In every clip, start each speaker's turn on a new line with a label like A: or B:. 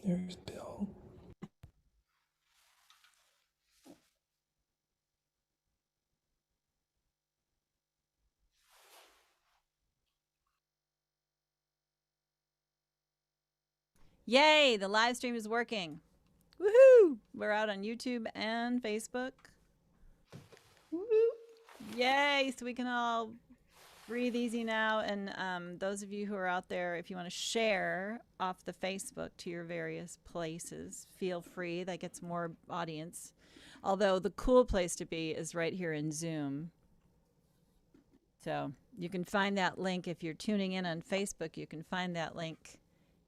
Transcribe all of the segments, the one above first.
A: There's Bill.
B: Yay, the live stream is working. Woohoo! We're out on YouTube and Facebook. Woo-hoo. Yay, so we can all breathe easy now. And those of you who are out there, if you want to share off the Facebook to your various places, feel free. That gets more audience. Although the cool place to be is right here in Zoom. So you can find that link if you're tuning in on Facebook. You can find that link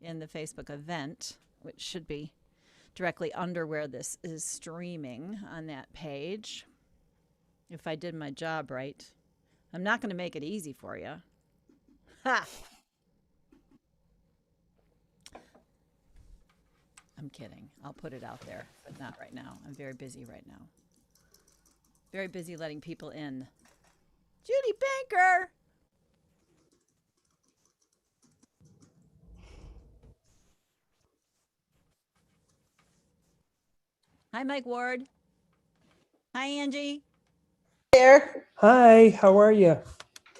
B: in the Facebook event, which should be directly under where this is streaming on that page. If I did my job right. I'm not going to make it easy for you. Ha! I'm kidding. I'll put it out there, but not right now. I'm very busy right now. Very busy letting people in. Judy Banker! Hi, Mike Ward. Hi, Angie.
C: There.
A: Hi, how are you?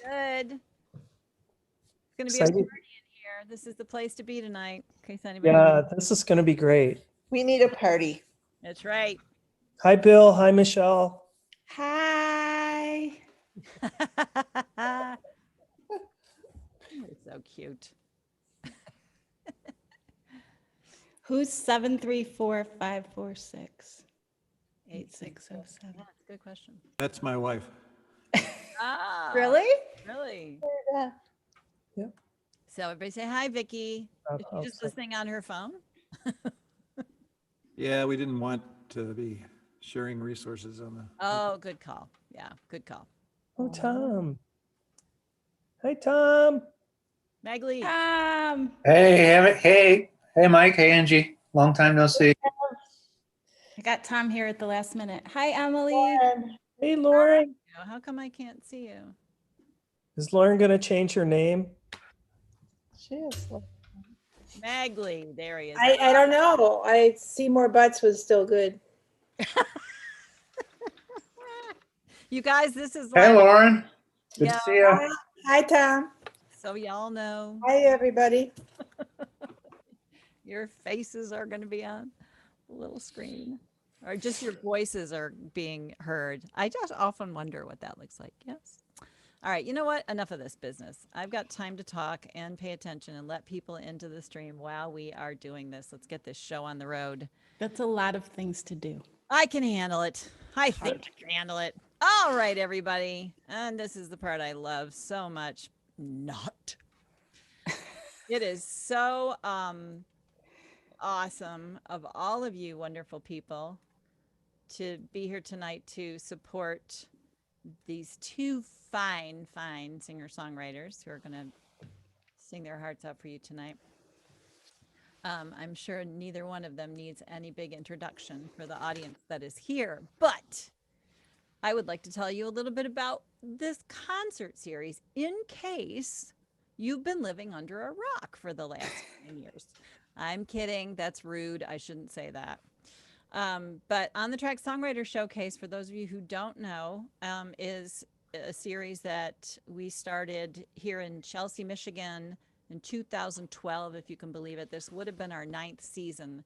B: Good. It's going to be a
A: Excited?
B: party in here. This is the place to be tonight, in case anybody.
A: Yeah, this is going to be great.
C: We need a party.
B: That's right.
A: Hi, Bill. Hi, Michelle.
C: Hi.
B: You're so cute.
D: Who's 734-546-8607?
B: That's a good question.
E: That's my wife.
B: Ah,
D: Really?
B: really?
C: Yeah.
A: Yep.
B: So everybody say hi, Vicky. Is she just listening on her phone?
E: Yeah, we didn't want to be sharing resources on the.
B: Oh, good call. Yeah, good call.
A: Oh, Tom. Hi, Tom.
B: Magley.
F: Hey, Mike. Hey, Angie. Long time no see.
D: I got Tom here at the last minute. Hi, Emily.
A: Hey, Lauren.
B: How come I can't see you?
A: Is Lauren going to change her name?
C: She is.
B: Magley. There he is.
G: I don't know. I see more butts was still good.
B: You guys, this is
F: Hey,
B: like,
F: Lauren. Good
B: Yeah.
F: to see you.
G: Hi, Tom.
B: so y'all know
G: Hi, everybody.
B: your faces are going to be on the little screen, or just your voices are being heard. I just often wonder what that looks like. Yes. All right. You know what? Enough of this business. I've got time to talk and pay attention and let people into the stream while we are doing this. Let's get this show on the road.
D: That's a lot of things to do.
B: I can handle it. I think I can handle it. All right, everybody. And this is the part I love so much. Not. It is so awesome of all of you wonderful people to be here tonight to support these two fine singer-songwriters who are going to sing their hearts out for you tonight. I'm sure neither one of them needs any big introduction for the audience that is here, but I would like to tell you a little bit about this concert series in case you've been living under a rock for the last 10 years. I'm kidding. That's rude. I shouldn't say that. But On the Track Songwriter Showcase, for those of you who don't know, is a series that we started here in Chelsea, Michigan in 2012, if you can believe it. This would have been our 9th season.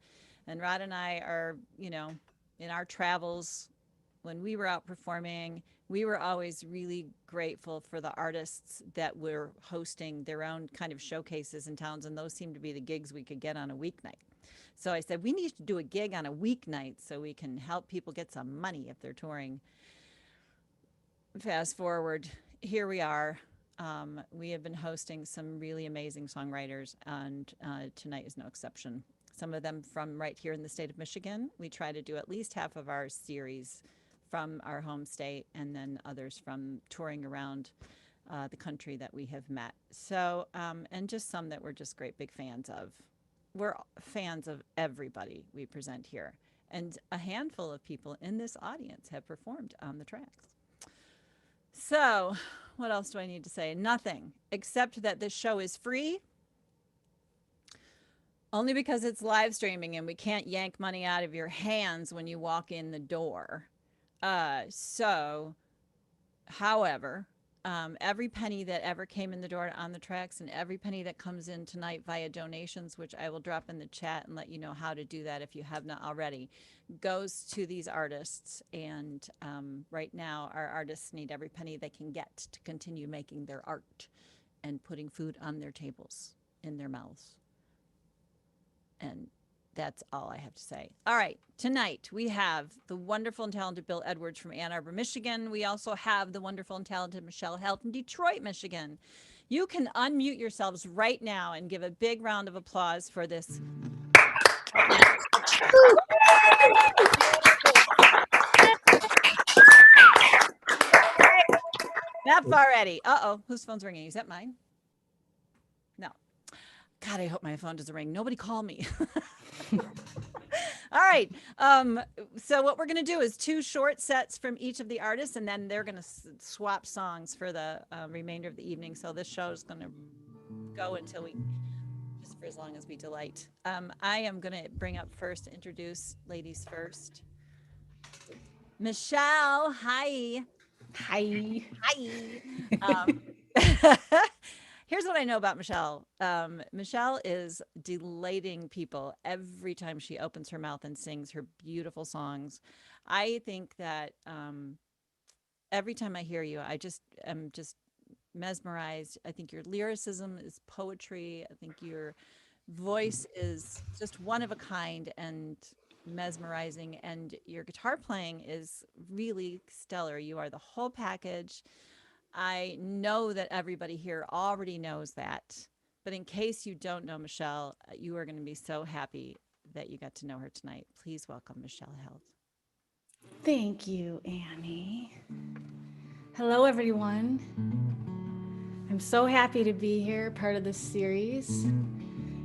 B: And Rod and I are, in our travels, when we were out performing, we were always really grateful for the artists that were hosting their own kind of showcases in towns. And those seemed to be the gigs we could get on a weeknight. So I said, we need to do a gig on a weeknight so we can help people get some money if they're touring. Fast forward, here we are. We have been hosting some really amazing songwriters, and tonight is no exception. Some of them from right here in the state of Michigan. We try to do at least half of our series from our home state, and then others from touring around the country that we have met. So, and just some that we're just great big fans of. We're fans of everybody we present here. And a handful of people in this audience have performed on the tracks. So, what else do I need to say? Nothing, except that this show is free. Only because it's live streaming and we can't yank money out of your hands when you walk in the door. However, every penny that ever came in the door on the tracks and every penny that comes in tonight via donations, which I will drop in the chat and let you know how to do that if you have not already, goes to these artists. And right now, our artists need every penny they can get to continue making their art and putting food on their tables, in their mouths. And that's all I have to say. All right. Tonight, we have the wonderful and talented Bill Edwards from Ann Arbor, Michigan. We also have the wonderful and talented Michelle Held from Detroit, Michigan. You can unmute yourselves right now and give a big round of applause for this. Enough already. Uh-oh. Whose phone's ringing? Is that mine? No. God, I hope my phone doesn't ring. Nobody call me. All right. So what we're going to do is 2 short sets from each of the artists, and then they're going to swap songs for the remainder of the evening. So this show is going to go until just for as long as we delight. I am going to bring up first, introduce ladies first. Michelle, hi.
D: Hi.
B: Hi. Here's what I know about Michelle. Michelle is delighting people every time she opens her mouth and sings her beautiful songs. I think that every time I hear you, I am just mesmerized. I think your lyricism is poetry. I think your voice is just one of a kind and mesmerizing. And your guitar playing is really stellar. You are the whole package. I know that everybody here already knows that, but in case you don't know Michelle, you are going to be so happy that you got to know her tonight. Please welcome Michelle Held.
D: Thank you, Annie. Hello, everyone. I'm so happy to be here, part of this series.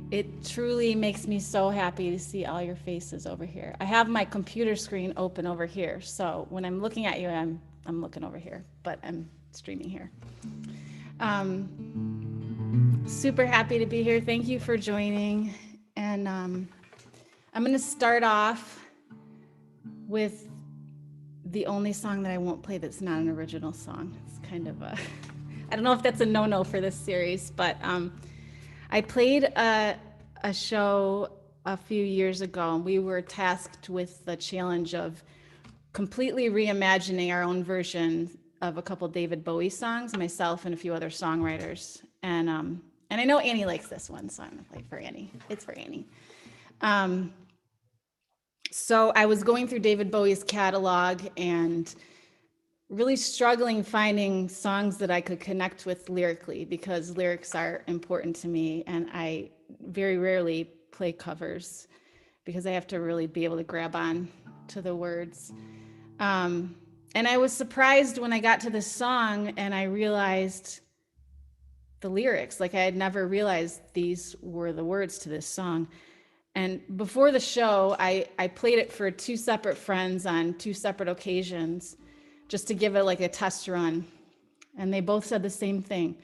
D: It truly makes me so happy to see all your faces over here. I have my computer screen open over here, so when I'm looking at you, I'm looking over here, but I'm streaming here. Super happy to be here. Thank you for joining. And I'm going to start off with the only song that I won't play that's not an original song. It's kind of a, I don't know if that's a no-no for this series, but I played a show a few years ago, and we were tasked with the challenge of completely reimagining our own version of a couple David Bowie songs, myself and a few other songwriters. And I know Annie likes this one, so I'm gonna play it for Annie. It's for Annie. So I was going through David Bowie's catalog and really struggling finding songs that I could connect with lyrically, because lyrics are important to me, and I very rarely play covers because I have to really be able to grab on to the words. And I was surprised when I got to this song and I realized the lyrics. Like, I had never realized these were the words to this song. And before the show, I played it for 2 separate friends on 2 separate occasions, just to give it like a test run. And they both said the same thing.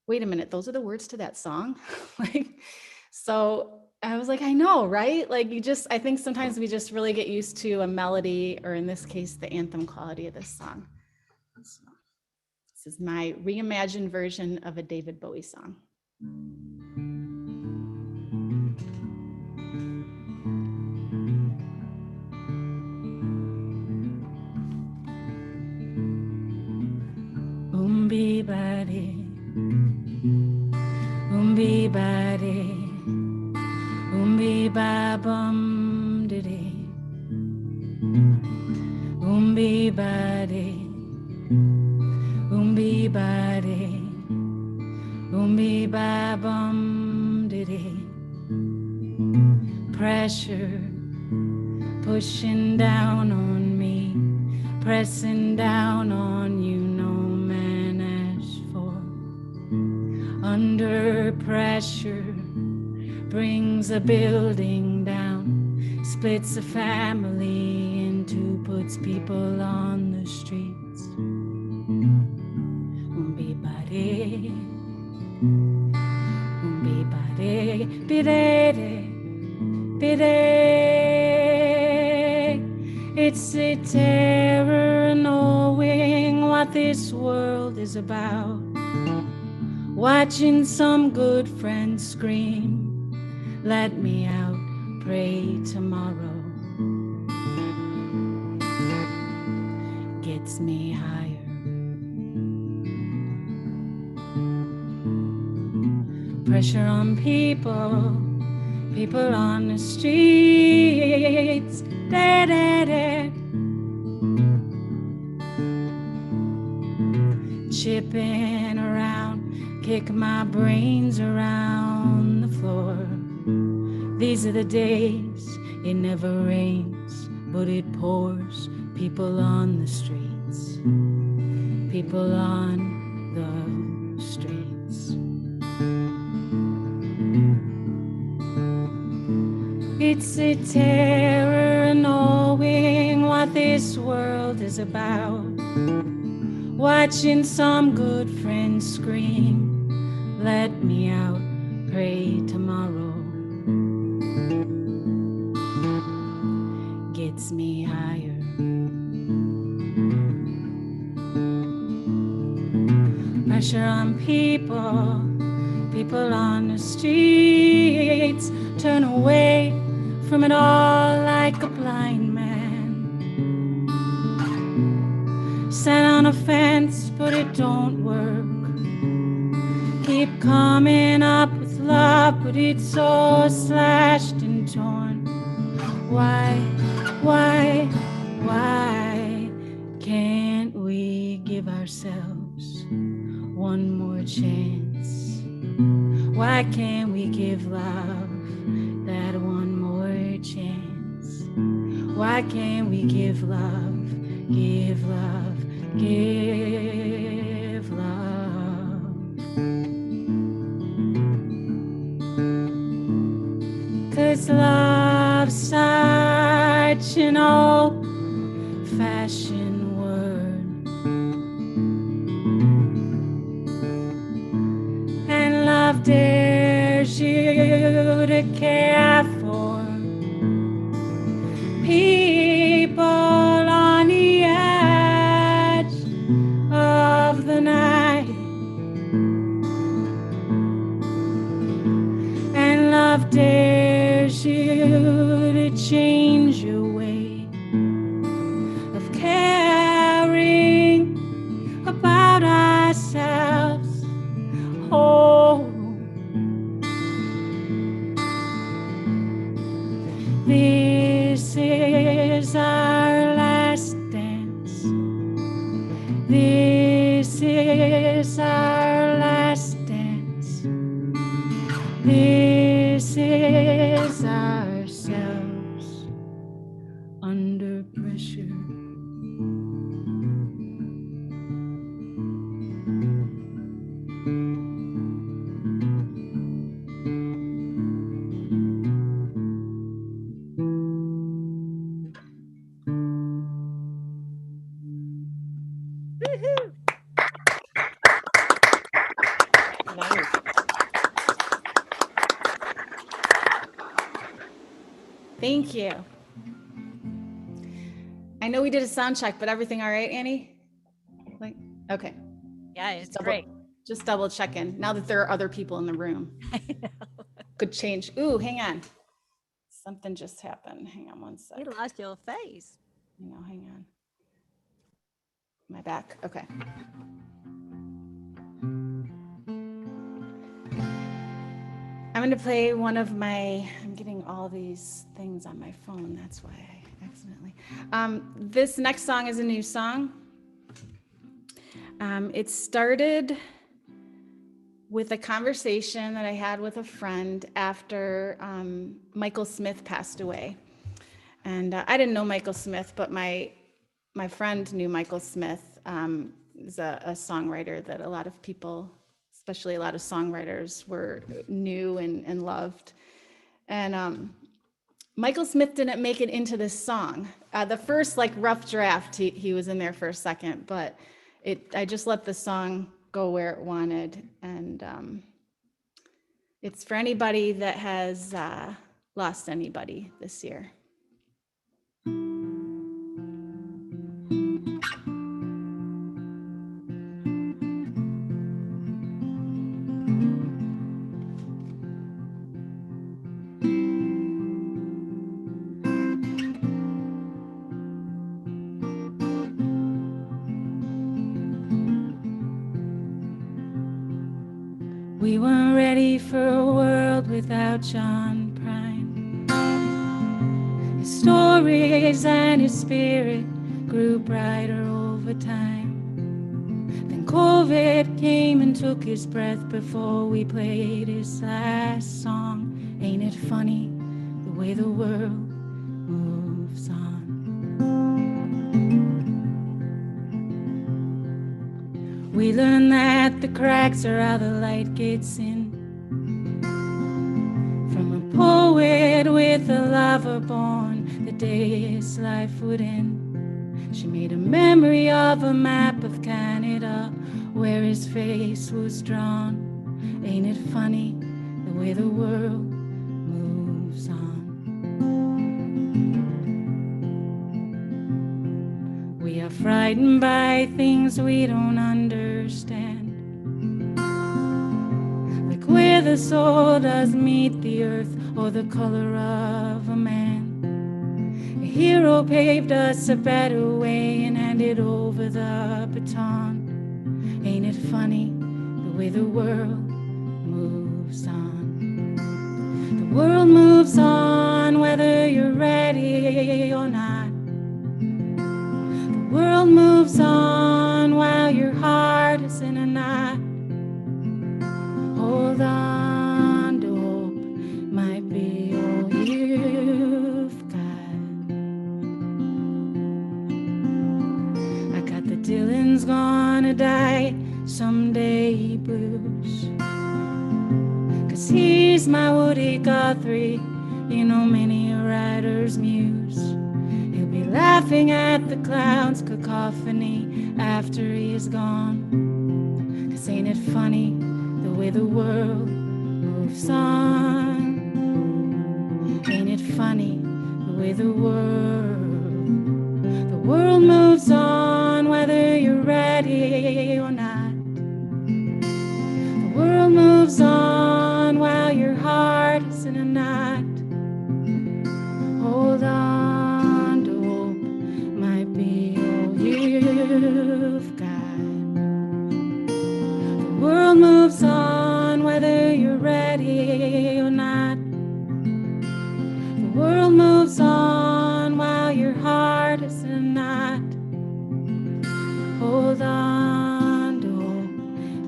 D: Wait a minute, those are the words to that song? So I was like, I know, right? Like, I think sometimes we just really get used to a melody, or in this case, the anthem quality of this song. So, this is my reimagined version of a David Bowie song. Umbi bari, umbi ba bum diddy, umbi bari, umbi ba bum diddy. Pressure pushing down on me, pressing down on you, no man asked for. Under pressure brings a building down, splits a family in 2, puts people on the streets. Umbi bari, umbi bari. bide, it's a terror knowing what this world is about. Watching some good friends scream, let me out, pray tomorrow. Gets me higher. Pressure on people, people on the streets. Da, da, da. Chipping around, kick my brains around the floor. These are the days, it never rains, but it pours. People on the streets, people on the streets. It's a terror knowing what this world is about. Watching some good friends scream, let me out, pray tomorrow. Gets me higher. Pressure on people, people on the streets. Turn away from it all like a blind man. Sat on a fence, but it don't work. Keep coming up with love, but it's so slashed and torn. Why can't we give ourselves one more chance? Why can't we give love that one more chance? Why can't we give love, give love, give love? 'Cause love's such an old-fashioned word, and love dares you to care for people on the edge of the night. And love dares you to change your way of caring about ourselves. Oh, this is our last dance. This is our last dance. This is ourselves under pressure.
C: Nice.
D: Thank you. I know we did a sound check, but everything all right, Annie? Like, okay.
B: Yeah, it's
D: Double-
B: great.
D: Just double checking. Now that there are other people in the room, could change. Ooh, hang on. Something just happened. Hang on one sec.
B: You lost your face.
D: No, hang on. My back. Okay. I'm going to play one of my, I'm getting all these things on my phone. That's why I accidentally. This next song is a new song. It started with a conversation that I had with a friend after Michael Smith passed away. And I didn't know Michael Smith, but my friend knew Michael Smith. Is a songwriter that a lot of people, especially a lot of songwriters, knew and loved. And Michael Smith didn't make it into this song. The first rough draft, he was in there for a second, but I just let the song go where it wanted. And It's for anybody that has lost anybody this year. We weren't ready for a world without John Prine. His stories and his spirit grew brighter over time. Then COVID came and took his breath before we played his last song. Ain't it funny the way the world moves on? We learned that the cracks are how the light gets in. From a poet with a lover born the day his life would end. She made a memory of a map of Canada where his face was drawn. Ain't it funny the way the world moves on? We are frightened by things we don't understand, like where the soul does meet the earth or the color of a man. A hero paved us a better way and handed over the baton. Ain't it funny the way the world moves on? The world moves on whether you're ready or not. The world moves on while your heart is in a knot. Hold on to hope, might be all you've got. I got the Dylan's gonna die someday blues, 'cause he's my Woody Guthrie, you know, many a writer's muse. He'll be laughing at the clown's cacophony after he is gone. 'Cause ain't it funny the way the world moves on? Ain't it funny the way the world moves on whether you're ready or not. The world moves on while your heart is in a knot. Hold on to hope, might be all you've got. The world moves on whether you're ready or not. The world moves on while your heart is in a knot. Hold on to hope,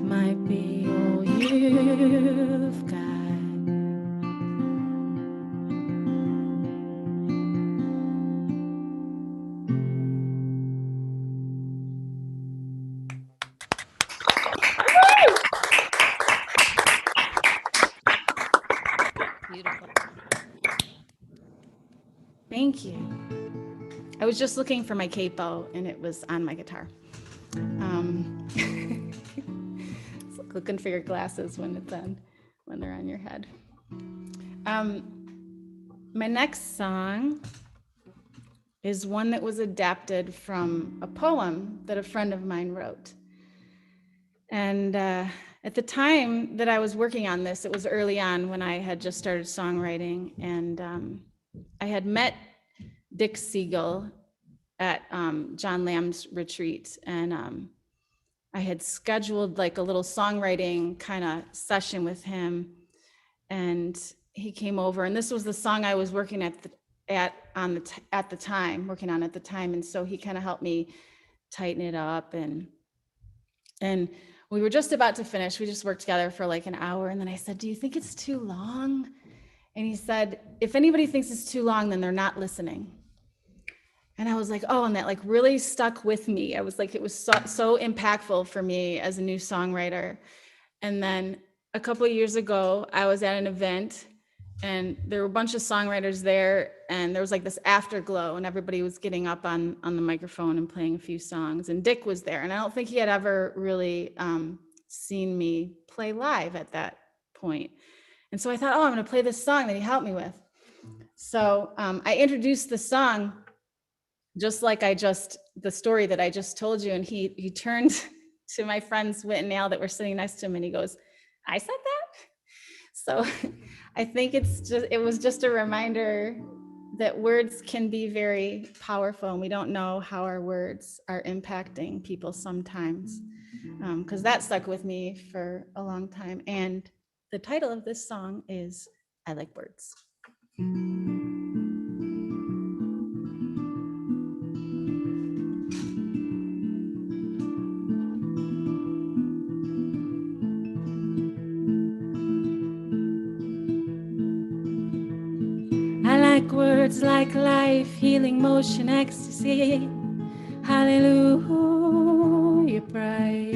D: might be all you've got.
B: Beautiful.
D: Thank you. I was just looking for my capo and it was on my guitar. It's like looking for your glasses when it's on, when they're on your head. My next song is one that was adapted from a poem that a friend of mine wrote. And at the time that I was working on this, it was early on when I had just started songwriting, and I had met Dick Siegel at John Lamb's retreat, and I had scheduled like a little songwriting kind of session with him, and he came over, and this was the song I was working at the time, and so he kind of helped me tighten it up, and we were just about to finish. We just worked together for like an hour, and then I said, "Do you think it's too long?" And he said, "If anybody thinks it's too long, then they're not listening." And I was like, oh, and that like really stuck with me. I was like, it was so impactful for me as a new songwriter. And then a couple of years ago, I was at an event and there were a bunch of songwriters there, and there was like this afterglow, and everybody was getting up on the microphone and playing a few songs. And Dick was there, and I don't think he had ever really seen me play live at that point. And so I thought, oh, I'm going to play this song that he helped me with. So I introduced the song just like the story that I just told you. And he turned to my friends Whit and Al that were sitting next to him, and he goes, I said that? So I think it was just a reminder that words can be very powerful, and we don't know how our words are impacting people sometimes, because that stuck with me for a long time. And the title of this song is I Like Words. I like words like life, healing, motion, ecstasy. Hallelujah, bright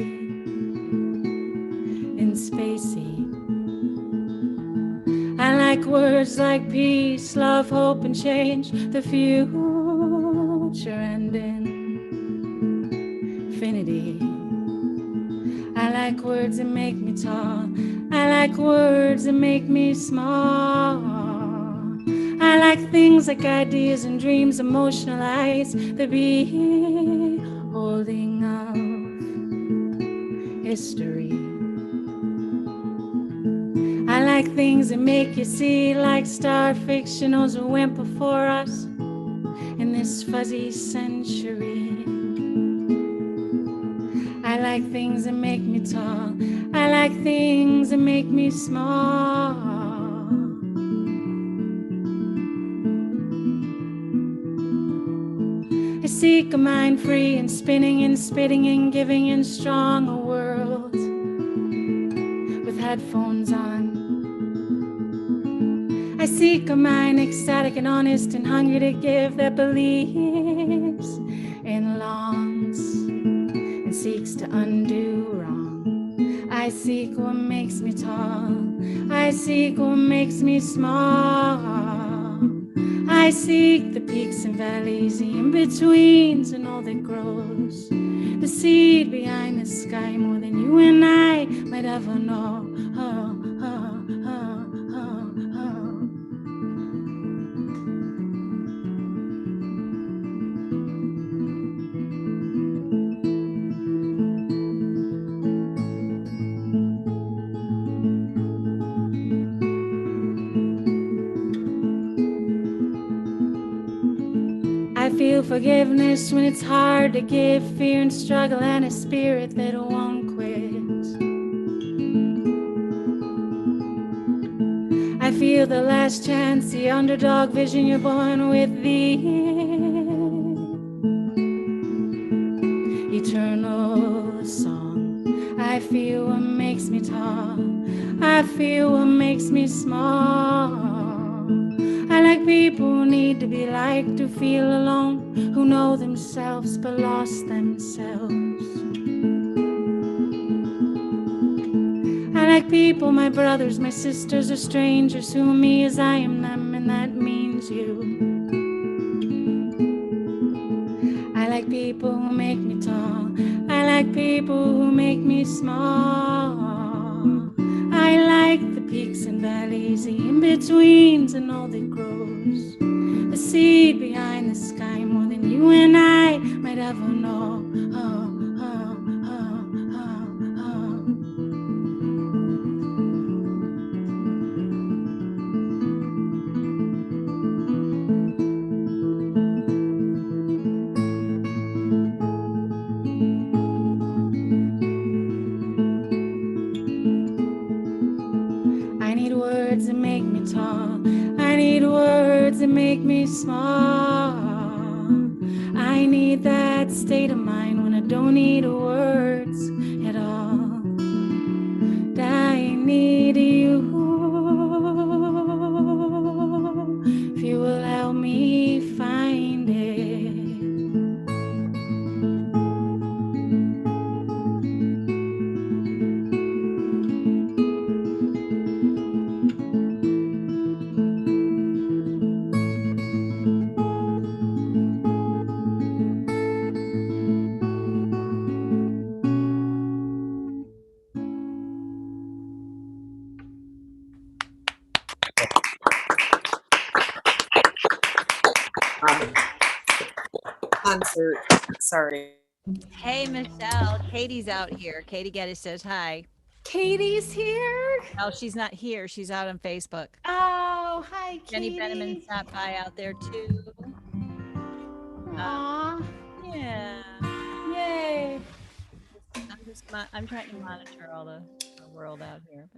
D: and spacey. I like words like peace, love, hope, and change. The future and infinity. I like words that make me tall. I like words that make me small. I like things like ideas and dreams, emotional eyes, the beholding of history. I like things that make you see, like star fiction, those who went before us in this fuzzy century. I like things that make me tall. I like things that make me small. I seek a mind free and spinning and spitting and giving and strong, a world with headphones on. I seek a mind ecstatic and honest and hungry to give, that believes and longs and seeks to undo wrong. I seek what makes me tall. I seek what makes me small. I seek the peaks and valleys, the in-betweens and all that grows, the seed behind the sky, more than you and I might ever know. Oh, oh, oh, oh, oh. I feel forgiveness when it's hard to give, fear and struggle and a spirit that won't quit. I feel the last chance, the underdog vision, you're born with the eternal song. I feel what makes me tall. I feel what makes me small. I like people who need to be liked, who feel alone, who know themselves but lost themselves. I like people, my brothers, my sisters, or strangers, who are me as I am them, and that means you. I like people who make me tall. I like people who make me small. I like the peaks and valleys, the in-betweens and all that grows, the seed behind the sky, more than you and I might ever know. Oh, oh, oh, oh, oh. I need words that make me tall. I need words that make me small. I need that state of mind when I don't need words at all. I need you. If you will help me find it.
C: um, concert. Sorry.
B: Hey, Michelle. Katie's out here. Katie Geddes says hi.
D: Katie's here.
B: Oh, she's not here. She's out on Facebook.
D: Oh, hi,
B: Jenny Beneman
D: Katie.
B: stopped by out there too.
D: Aw,
B: Yeah.
D: yay.
B: I'm trying to monitor all the world out here.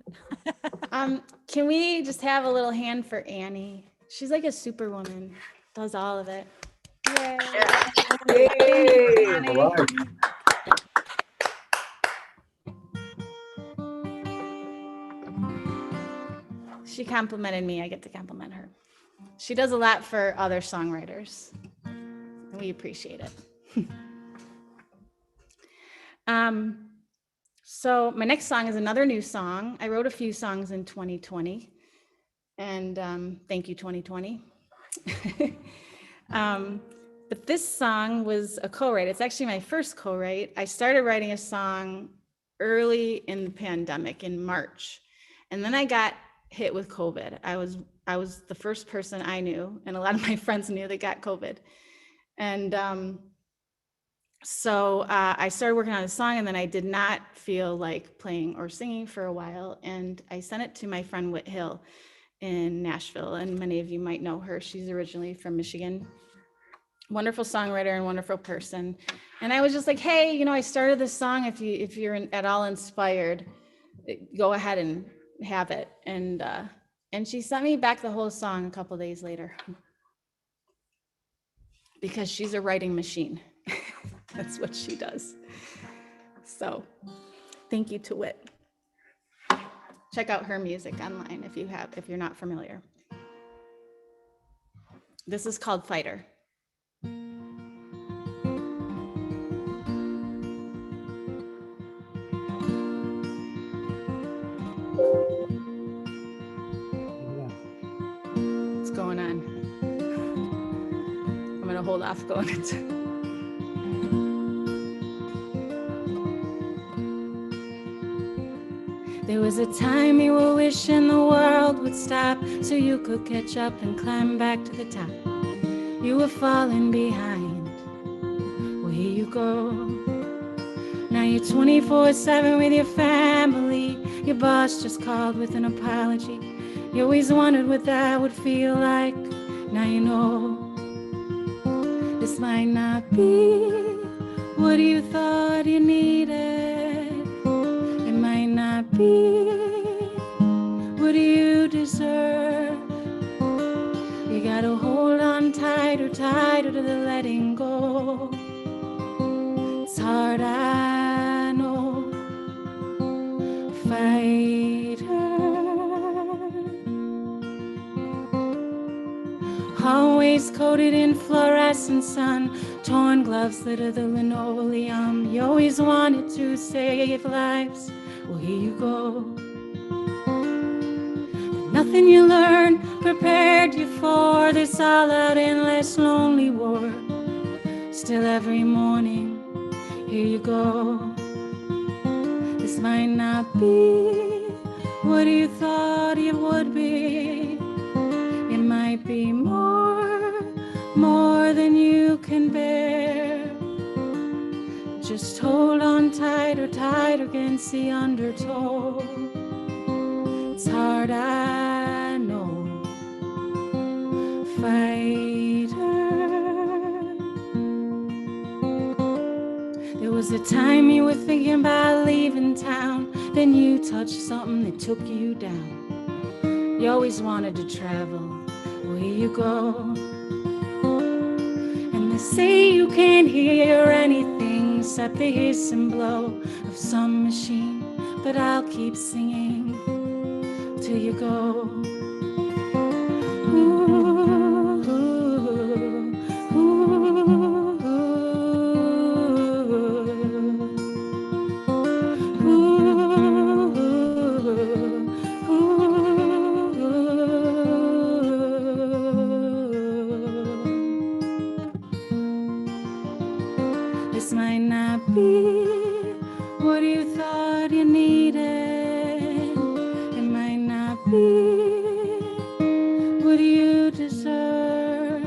B: But
D: Can we just have a little hand for Annie? She's like a superwoman, does all of it. Yay.
G: Yay.
D: Annie.
F: All right.
D: She complimented me. I get to compliment her. She does a lot for other songwriters, and we appreciate it. So my next song is another new song. I wrote a few songs in 2020, and thank you, 2020. But this song was a co-write. It's actually my first co-write. I started writing a song early in the pandemic in March, and then I got hit with COVID. I was the first person I knew, and a lot of my friends knew that got COVID. And so I started working on a song, and then I did not feel like playing or singing for a while. And I sent it to my friend Whit Hill in Nashville, and many of you might know her. She's originally from Michigan. Wonderful songwriter and wonderful person. And I was just like, hey, I started this song. If you're at all inspired, go ahead and have it. And she sent me back the whole song a couple days later, because she's a writing machine. That's what she does. So thank you to Whit. Check out her music online if you're not familiar. This is called Fighter. What's going on? I'm gonna hold off going into. There was a time you were wishing the world would stop so you could catch up and climb back to the top. You were falling behind. Well, here you go. Now you're 24/7 with your family. Your boss just called with an apology. You always wondered what that would feel like. Now you know. This might not be what you thought you needed. It might not be what you deserve. You gotta hold on tighter to the letting go. It's hard, I know. Fighter. Always coated in fluorescent sun. Torn gloves litter the linoleum. You always wanted to save lives. Well, here you go. But nothing you learned prepared you for this all-out, endless, lonely war. Still every morning, here you go. This might not be what you thought it would be. It might be more than you can bear. Just hold on tighter against the undertow. It's hard, I know. Fighter. There was a time you were thinking about leaving town. Then you touched something that took you down. You always wanted to travel. Well, here you go. And they say you can't hear anything except the hiss and blow of some machine. But I'll keep singing till you go. Ooh, ooh, ooh. This might not be what you thought you needed. It might not be what you deserve.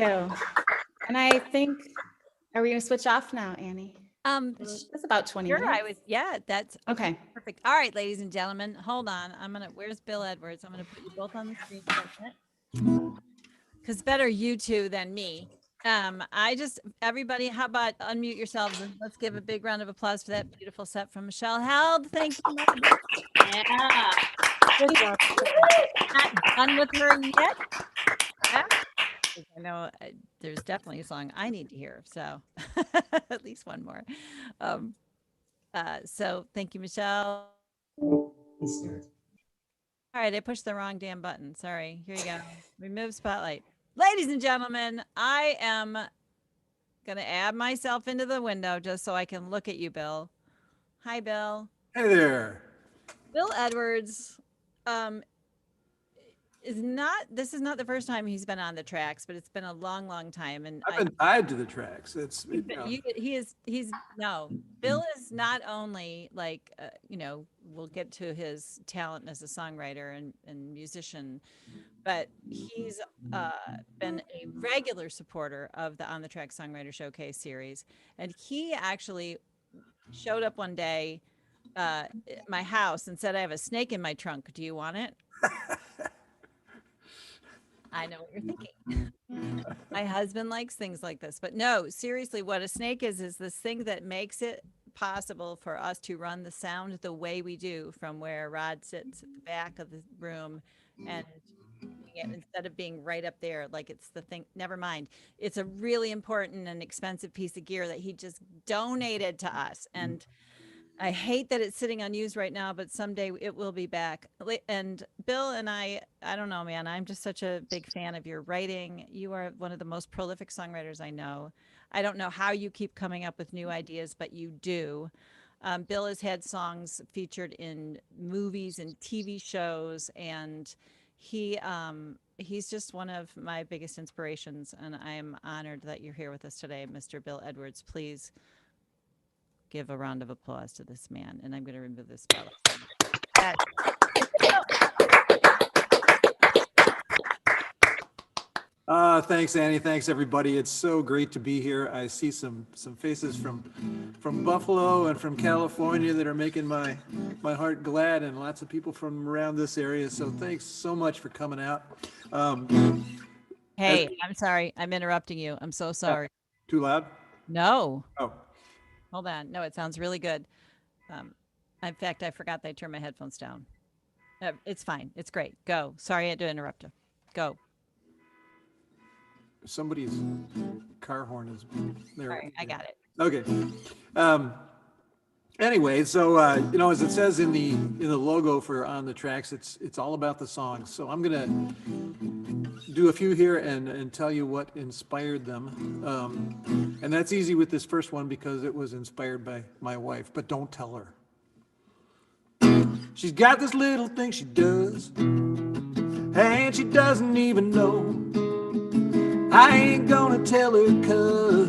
D: you. And I think, are we going to switch off now, Annie? That's about 20
B: Sure,
D: minutes.
B: I was. Yeah, that's
D: Okay.
B: perfect. All right, ladies and gentlemen, hold on. Where's Bill Edwards? I'm gonna put you both on the screen for a minute. Because better you two than me. Everybody, how about unmute yourselves and let's give a big round of applause for that beautiful set from Michelle Held. Thank you, Mother. Yeah.
G: Good job.
B: Not done with her yet. Yeah. 'Cause I know there's definitely a song I need to hear. So at least one more. So thank you, Michelle. All right, I pushed the wrong damn button. Sorry. Here you go. Remove spotlight. Ladies and gentlemen, I am going to add myself into the window just so I can look at you, Bill. Hi, Bill.
E: Hey there.
B: Bill Edwards this is not the first time he's been on the tracks, but it's been a long, long time. And
E: I've been tied to the tracks.
B: Bill is not only like, we'll get to his talent as a songwriter and musician, but he's been a regular supporter of the On the Track Songwriter Showcase series. And he actually showed up one day at my house and said, I have a snake in my trunk. Do you want it? I know what you're thinking. My husband likes things like this, but no, seriously, what a snake is this thing that makes it possible for us to run the sound the way we do from where Rod sits at the back of the room and instead of being right up there, like it's the thing, never mind. It's a really important and expensive piece of gear that he just donated to us. And I hate that it's sitting unused right now, but someday it will be back. And Bill and I don't know, man, I'm just such a big fan of your writing. You are one of the most prolific songwriters I know. I don't know how you keep coming up with new ideas, but you do. Bill has had songs featured in movies and TV shows, and he's just one of my biggest inspirations. And I'm honored that you're here with us today, Mr. Bill Edwards. Please give a round of applause to this man. And I'm going to remove this spell.
E: Thanks, Annie. Thanks, everybody. It's so great to be here. I see some faces from Buffalo and from California that are making my heart glad, and lots of people from around this area. So thanks so much for coming out.
B: Hey, I'm sorry. I'm interrupting you. I'm so sorry.
E: Too loud?
B: No.
E: Oh.
B: Hold on. No, it sounds really good. In fact, I forgot that I turned my headphones down. It's fine. It's great. Go. Sorry I had to interrupt you. Go.
E: Somebody's car horn is there.
B: All right, I got it.
E: Okay. Anyway, so as it says in the logo for On the Tracks, it's all about the songs. So I'm gonna do a few here and tell you what inspired them. And that's easy with this first one because it was inspired by my wife, but don't tell her. She's got this little thing she does, and she doesn't even know. I ain't gonna tell her 'cause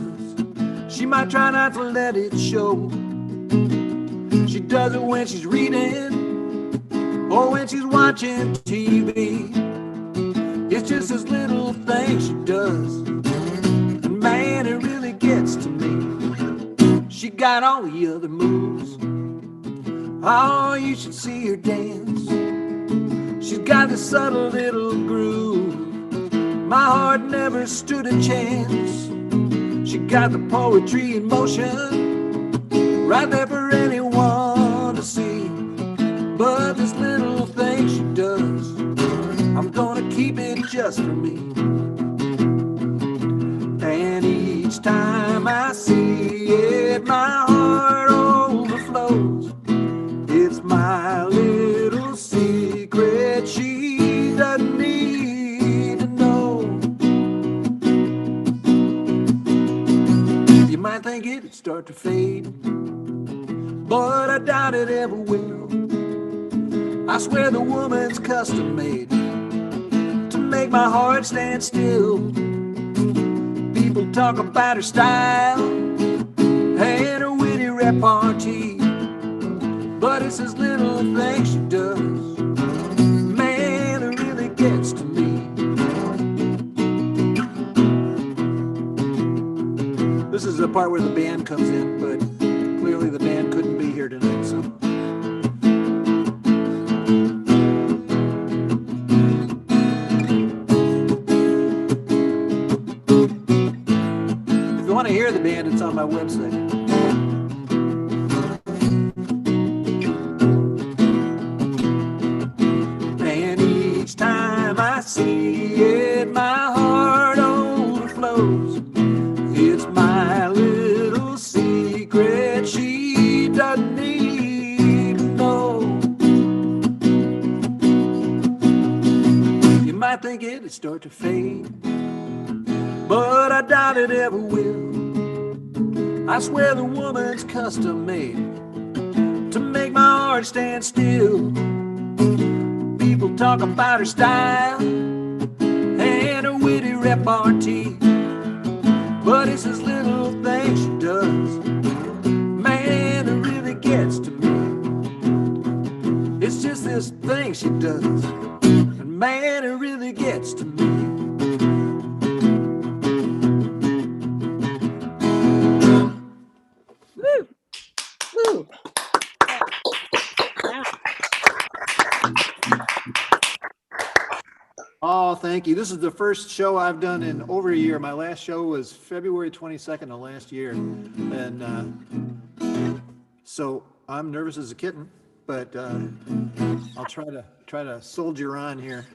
E: she might try not to let it show. She does it when she's reading or when she's watching TV. It's just this little thing she does, and man, it really gets to me. She got all the other moves. Oh, you should see her dance. She's got this subtle little groove. My heart never stood a chance. She got the poetry in motion, right there for anyone to see. But this little thing she does, I'm gonna keep it just for me. And each time I see it, my heart overflows. It's my little secret she doesn't need to know. You might think it'd start to fade, but I doubt it ever will. I swear the woman's custom made to make my heart stand still. People talk about her style and her witty repartee, but it's this little thing she does, man, it really gets to me. the part where the band comes in, but clearly the band couldn't be here tonight, so. If you want to hear the band, it's on my website. And each time I see it, my heart overflows. It's my little secret she doesn't need to know. You might think it'd start to fade, but I doubt it ever will. I swear the woman's custom made to make my heart stand still. People talk about her style and her witty repartee, but it's this little thing she does, man, it really gets to me. It's just this thing she does, and man, it really gets to me.
B: Woo!
G: Woo.
E: Oh, thank you. This is the first show I've done in over a year. My last show was February 22nd of last year. And so I'm nervous as a kitten, but I'll try to soldier on here.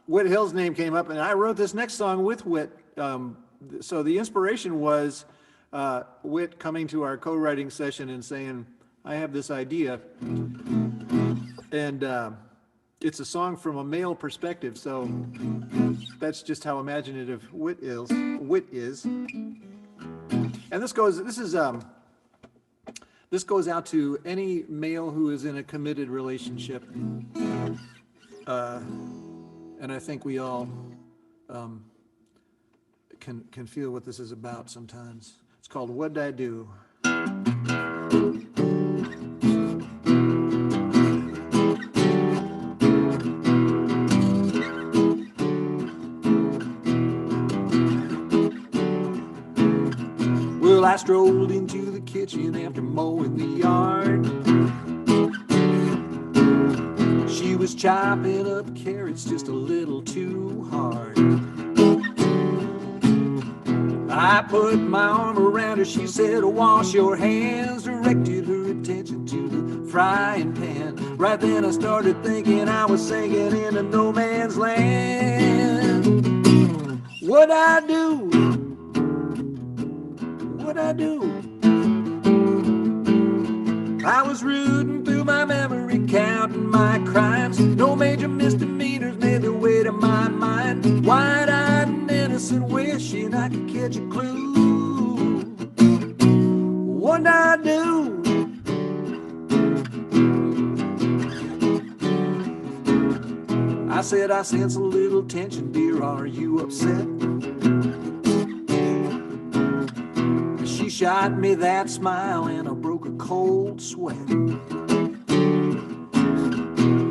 E: Whit Hill's name came up, and I wrote this next song with Whit. So the inspiration was Whit coming to our co-writing session and saying, I have this idea. And it's a song from a male perspective, so that's just how imaginative Whit is. And this goes out to any male who is in a committed relationship. And I think we all can feel what this is about sometimes. It's called What'd I Do? Well, I strolled into the kitchen after mowing the yard. She was chopping up carrots just a little too hard. I put my arm around her, she said, wash your hands, directed her attention to the frying pan. Right then I started thinking I was sinking into no man's land. What'd I do? What'd I do? I was rooting through my memory, counting my crimes. No major misdemeanors made their way to my mind. Wide-eyed and innocent, wishing I could catch a clue. What'd I do? I said, I sense a little tension, dear, are you upset? She shot me that smile and I broke a cold sweat.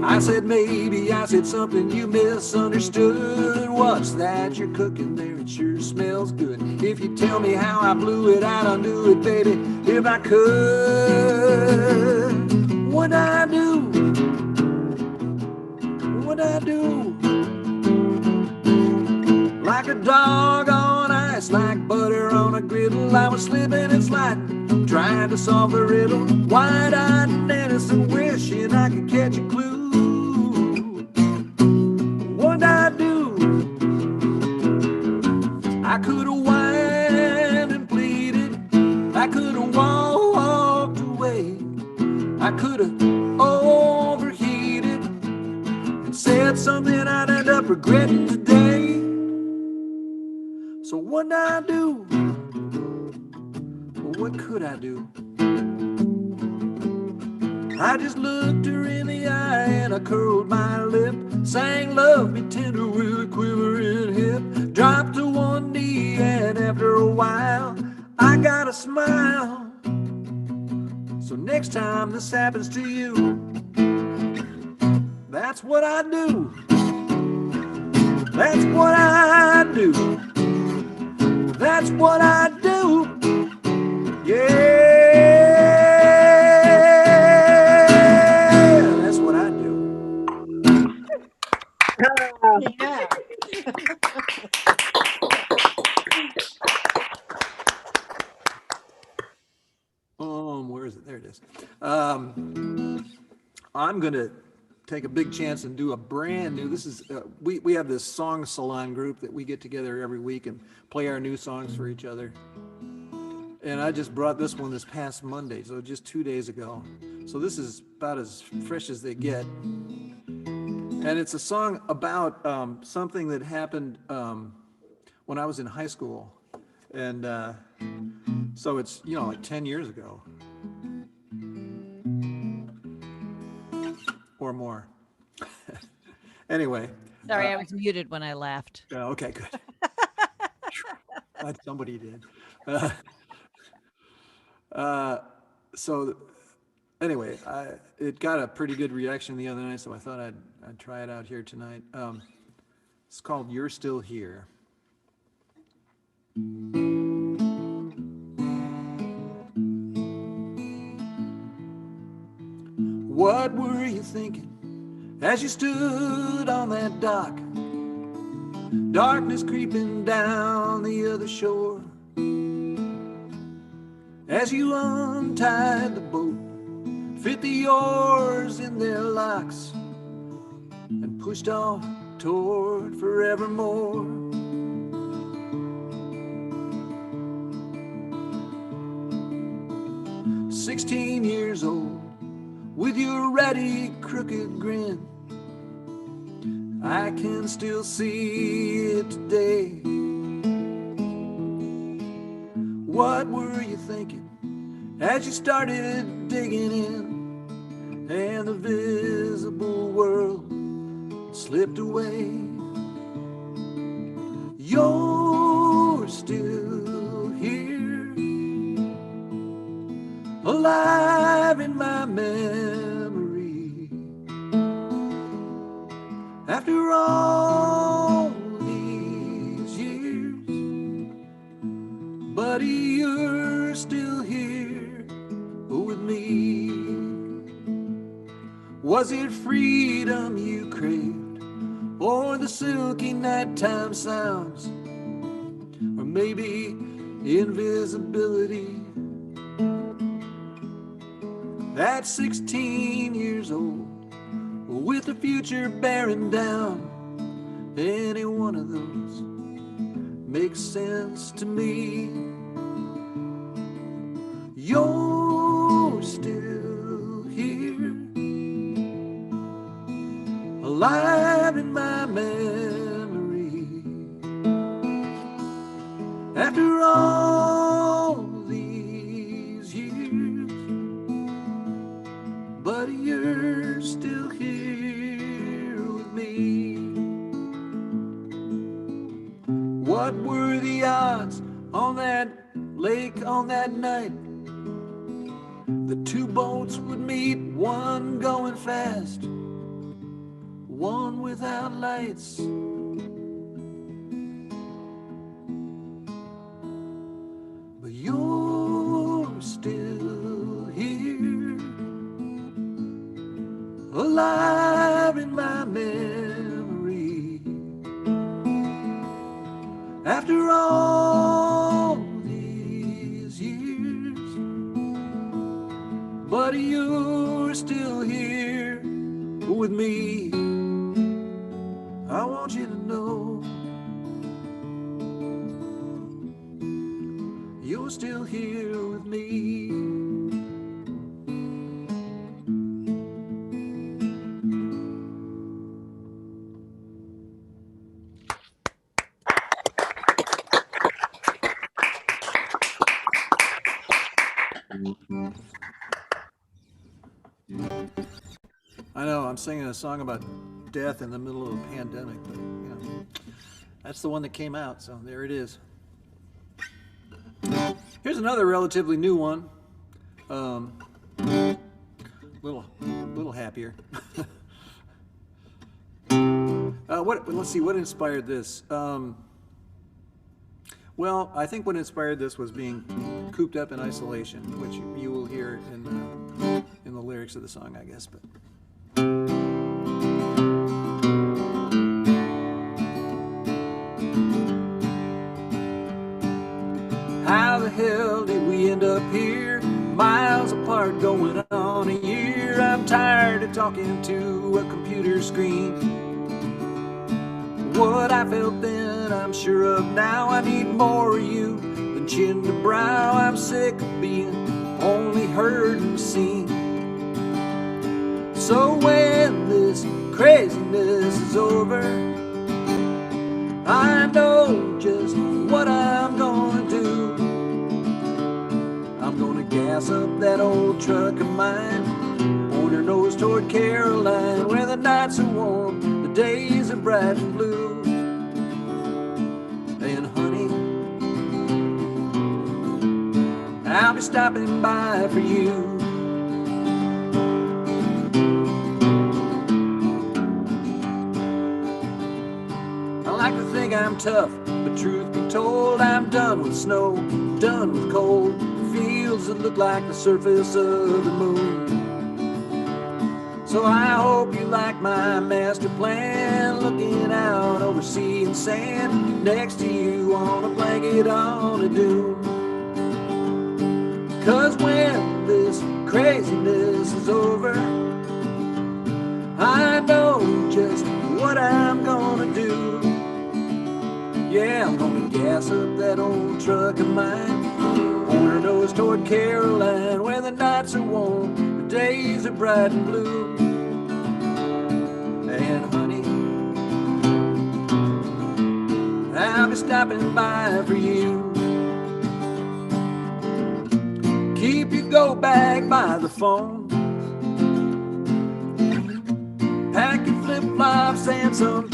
E: I said, maybe I said something you misunderstood. What's that you're cooking there? It sure smells good. If you tell me how I blew it, I'd undo it, baby, if I could. What'd I do? What'd I do? Like a dog on ice, like butter on a griddle, I was slipping and sliding, trying to solve the riddle. Wide-eyed and innocent, wishing I could catch a clue. What'd I do? I could have whined and pleaded, I could have walked away, I could have overheated and said something I'd end up regretting today. So what'd I do? Well, what could I do? I just looked her in the eye and I curled my lip, sang love me tender with a quivering hip, dropped to one knee, and after a while I got a smile. So next time this happens to you, that's what I do. That's what I do. that's what I do. Yeah, that's what I do.
C: Yeah.
E: Where is it? There it is. I'm gonna take a big chance and do a brand new. This is we have this song salon group that we get together every week and play our new songs for each other. And I just brought this one this past Monday, so just 2 days ago. So this is about as fresh as they get. And it's a song about something that happened when I was in high school. And so it's, you know, like 10 years ago. Or more. Anyway.
B: Sorry, I was muted when I laughed.
E: Okay, good. Glad somebody did. So anyway, it got a pretty good reaction the other night, so I thought I'd try it out here tonight. It's called You're Still Here. What were you thinking as you stood on that dock? Darkness creeping down the other shore. As you untied the boat, fit the oars in their locks, and pushed off toward forevermore. "16 years old, with your ready crooked grin, I can still see it today. What were you thinking as you started digging in, and the visible world slipped away? You're still here, alive in my memory. After all these years, buddy, you're still here with me. Was it freedom you craved, or the silky nighttime sounds, or maybe invisibility? At 16 years old, with the future bearing down, any one of those makes sense to me. You're still here, alive in my memory. After all these years, but you're still here with me. What were the odds on that lake on that night? The two boats would meet, one going fast, one without lights. But you're still here, alive in my memory. After all these years, but you're still here with me. I want you to know you're still here with me. I know, I'm singing a song about death in the middle of a pandemic, but you know, that's the one that came out, so there it is. Here's another relatively new one. Little happier. Let's see, what inspired this? Well, I think what inspired this was being cooped up in isolation, which you will hear in the lyrics of the song, I guess. But how the hell did we end up here? Miles apart, going on a year. I'm tired of talking to a computer screen. What I felt then, I'm sure of now. I need more of you than chin to brow. I'm sick of being only heard and seen. So when this craziness is over, I know just what I'm gonna do. I'm gonna gas up that old truck of mine, point her nose toward Caroline, where the nights are warm, the days are bright and blue. And honey, I'll be stopping by for you. I like to think I'm tough, but truth be told, I'm done with snow, done with cold, fields that look like the surface of the moon. So I hope you like my master plan, looking out over sea and sand, next to you on a blanket on a dune. 'Cause when this craziness is over, I know just what I'm gonna do. Yeah, I'm gonna gas up that old truck of mine, point her nose toward Caroline, where the nights are warm, the days are bright and blue. And honey, I'll be stopping by for you. Keep your go bag by the phone, pack your flip-flops and some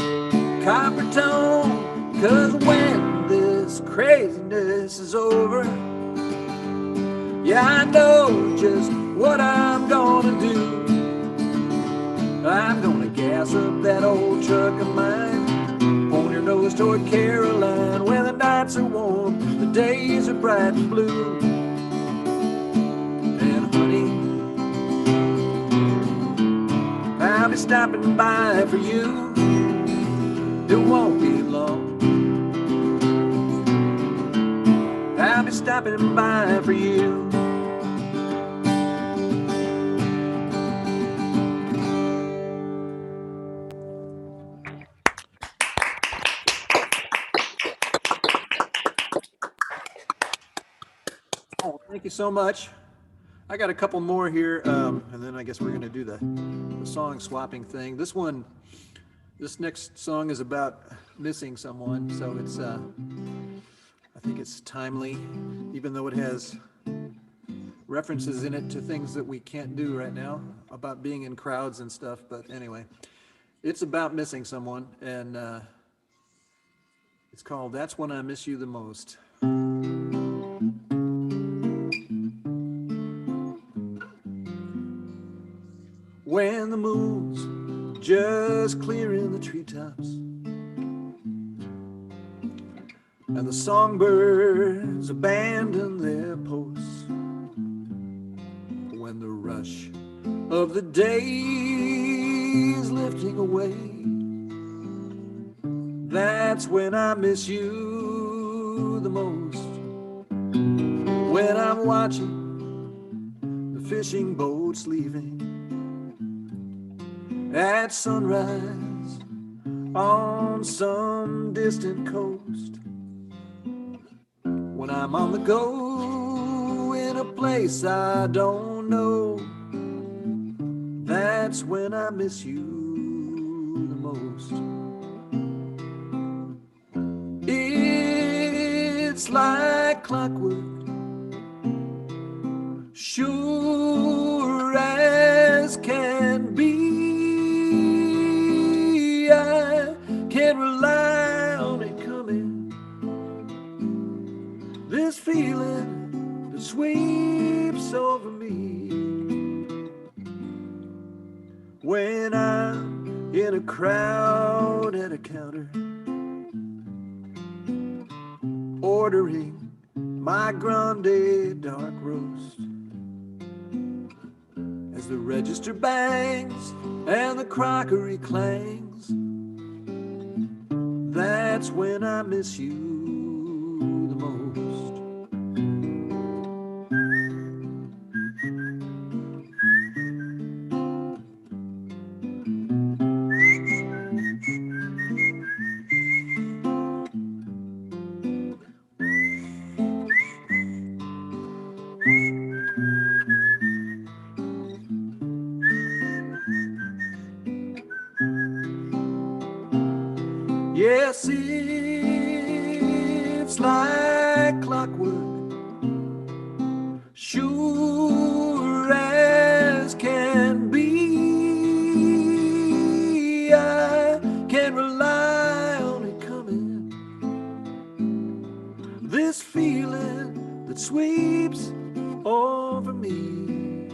E: copper tone. 'Cause when this craziness is over, yeah, I know just what I'm gonna do. I'm gonna gas up that old truck of mine, point your nose toward Caroline, where the nights are warm, the days are bright and blue. And honey, I'll be stopping by for you. It won't be long. I'll be stopping by for you. Oh, thank you so much. I got a couple more here, and then I guess we're going to do the song swapping thing. This next song is about missing someone, so it's I think it's timely, even though it has references in it to things that we can't do right now, about being in crowds and stuff. But anyway, it's about missing someone, and it's called "That's When I Miss You the Most." When the moon's just clearing the treetops and the songbirds abandon their posts, when the rush of the day is lifting away, that's when I miss you the most. When I'm watching the fishing boats leaving at sunrise on some distant coast, when I'm on the go in a place I don't know, that's when I miss you the most. It's like clockwork, sure as can be. I can't rely on it coming, this feeling that sweeps over me when I'm in a crowd at a counter, ordering my grande dark roast. As the register bangs and the crockery clangs, that's when I miss you the most. Yes, it's like clockwork, sure as can be. I can rely on it coming, this feeling that sweeps over me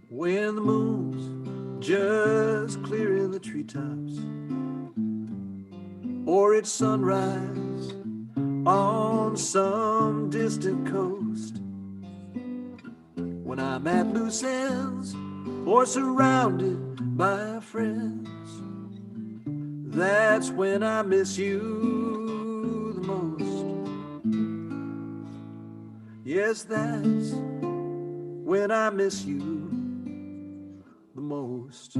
E: when the moon's just clearing the treetops, or it's sunrise on some distant coast. When I'm at loose ends or surrounded by friends, that's when I miss you the most. Yes, that's when I miss you the most.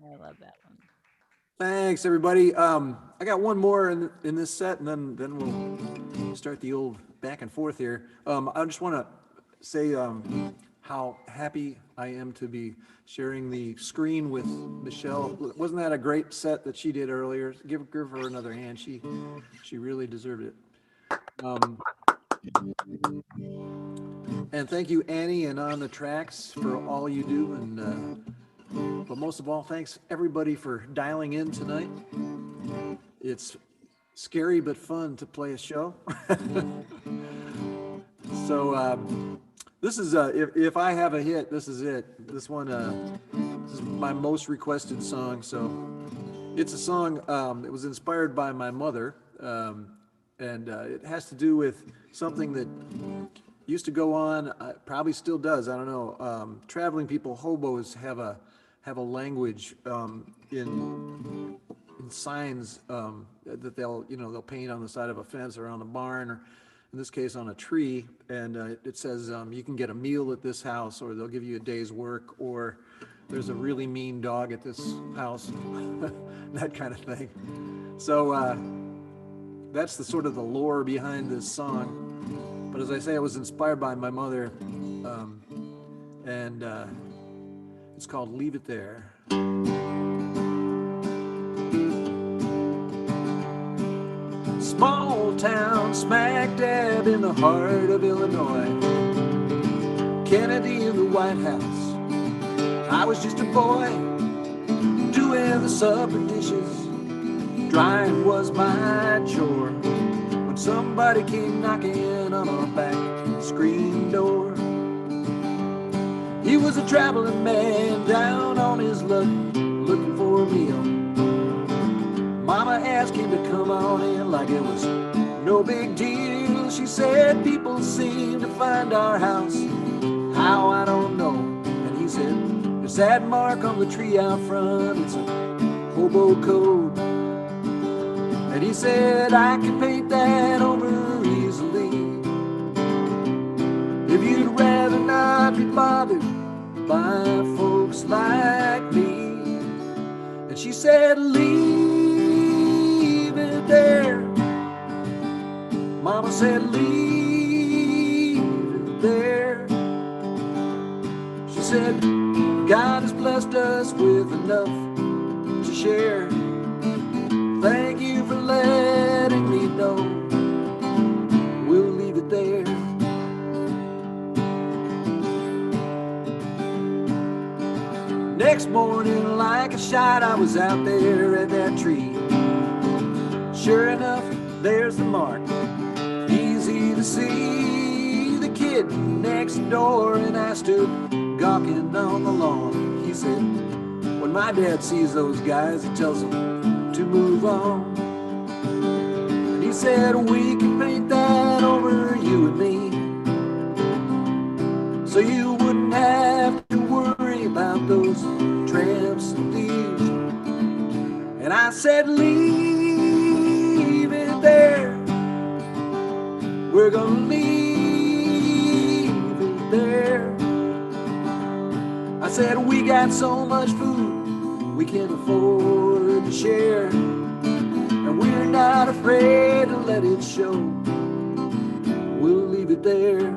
B: I love that one.
E: Thanks, everybody. I got one more in this set, and then we'll start the old back and forth here. I just want to say how happy I am to be sharing the screen with Michelle. Wasn't that a great set that she did earlier? Give her another hand. She really deserved it. And thank you, Annie, and On the Tracks for all you do. And but most of all, thanks everybody for dialing in tonight. It's scary but fun to play a show. So this is if I have a hit, this is it. This one, this is my most requested song. So it's a song. It was inspired by my mother, and it has to do with something that used to go on. Probably still does. I don't know. Traveling people, hobos, have a language in signs that they'll paint on the side of a fence or on a barn, or in this case on a tree, and it says you can get a meal at this house, or they'll give you a day's work, or there's a really mean dog at this house, that kind of thing. So that's the sort of the lore behind this song. But as I say, it was inspired by my mother, and it's called Leave It There. Small town, smack dab in the heart of Illinois. Kennedy in the White House. I was just a boy, doing the supper dishes. Drying was my chore, when somebody came knocking on our back screen door. He was a traveling man down on his luck, looking for a meal. Mama asked him to come on in like it was no big deal. She said people seem to find our house, how I don't know. And he said, there's that mark on the tree out front, it's a hobo code. And he said, I can paint that over easily, if you'd rather not be bothered by folks like me. And she said, leave it there. Mama said, leave it there. She said, God has blessed us with enough to share. Thank you for letting me know. We'll leave it there. Next morning, like a shot, I was out there at that tree. Sure enough, there's the mark to see the kid next door, and I stood gawking on the lawn. He said, when my dad sees those guys, he tells them to move on. And he said, we can paint that over you and me, so you wouldn't have to worry about those tramps and thieves. And I said, leave it there. We're gonna leave it there. I said, we got so much food we can't afford to share, and we're not afraid to let it show. We'll leave it there.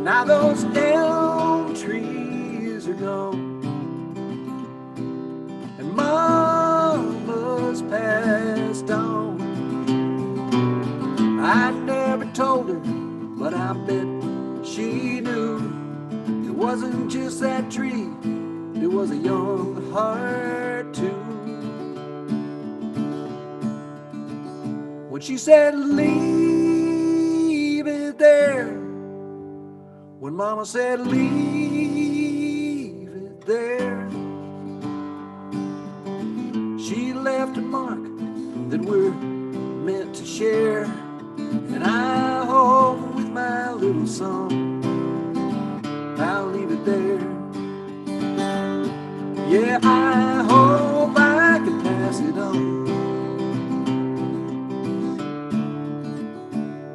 E: Now those elm trees are gone, and Mama's passed on. I never told her, but I bet she knew it wasn't just that tree, it was a young heart too. When she said, leave it there, when Mama said, leave it there, she left a mark that we're meant to share. And I hope with my little song, I'll leave it there. Yeah, I hope I can pass it on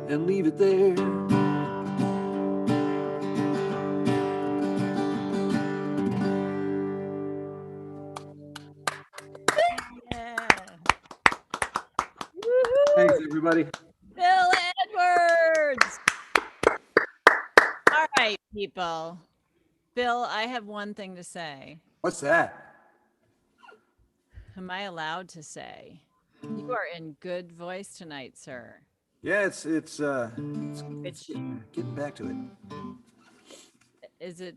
E: and leave it there.
B: Yeah.
E: Thanks, everybody.
B: Bill Edwards. All right, people. Bill, I have one thing to say.
E: What's that?
B: Am I allowed to say? You are in good voice tonight, sir.
E: Yeah, it's
B: It's,
E: getting back to it.
B: is it,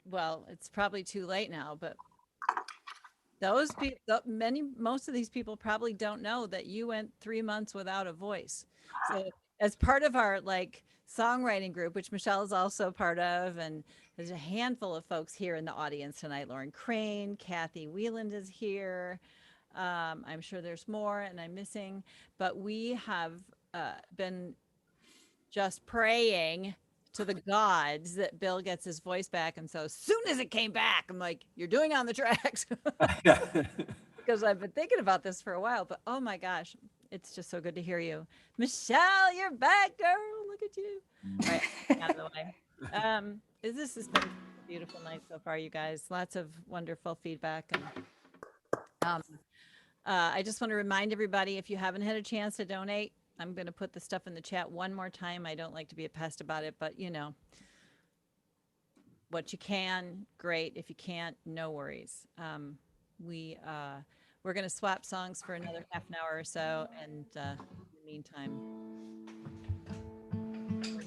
B: well, it's probably too late now, but those people, most of these people probably don't know that you went 3 months without a voice. So as part of our like songwriting group, which Michelle is also part of, and there's a handful of folks here in the audience tonight. Lauren Crane, Kathy Wieland is here. I'm sure there's more and I'm missing, but we have been just praying to the gods that Bill gets his voice back. And so as soon as it came back, I'm like, you're doing On the Tracks. Because I've been thinking about this for a while, but oh my gosh, it's just so good to hear you. Michelle, you're back, girl. Look at you. All right, out of the way. This has been a beautiful night so far, you guys. Lots of wonderful feedback. And I just want to remind everybody, if you haven't had a chance to donate, I'm going to put the stuff in the chat one more time. I don't like to be a pest about it, but you know, what you can, great. If you can't, no worries. We're going to swap songs for another half an hour or so. And in the meantime,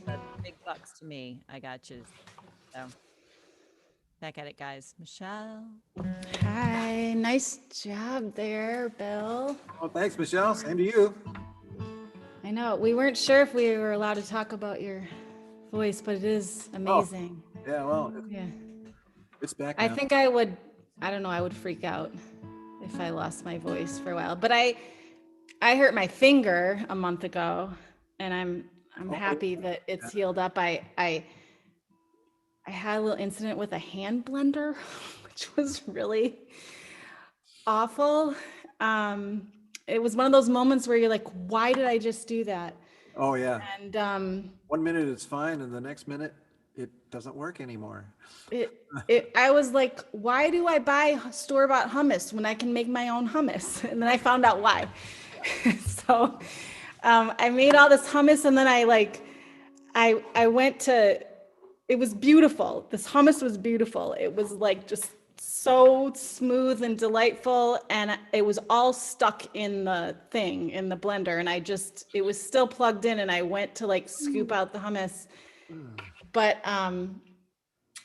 B: the big bucks to me. I got you. So back at it, guys. Michelle.
D: Hi, nice job there, Bill.
E: Oh, thanks, Michelle. Same to you.
D: I know, we weren't sure if we were allowed to talk about your voice, but it is amazing.
E: Yeah, well,
D: Yeah.
E: it's back
D: I
E: now.
D: think I would freak out if I lost my voice for a while. But I hurt my finger a month ago, and I'm happy that it's healed up. I had a little incident with a hand blender, which was really awful. It was one of those moments where you're like, why did I just do that?
E: Oh, yeah.
D: And
E: 1 minute it's fine, and the next minute it doesn't work anymore.
D: I was like, why do I buy store-bought hummus when I can make my own hummus? And then I found out why. So I made all this hummus, and then I went to, it was beautiful. This hummus was beautiful. It was like just so smooth and delightful, and it was all stuck in the thing, in the blender, and it was still plugged in, and I went to like scoop out the hummus. But I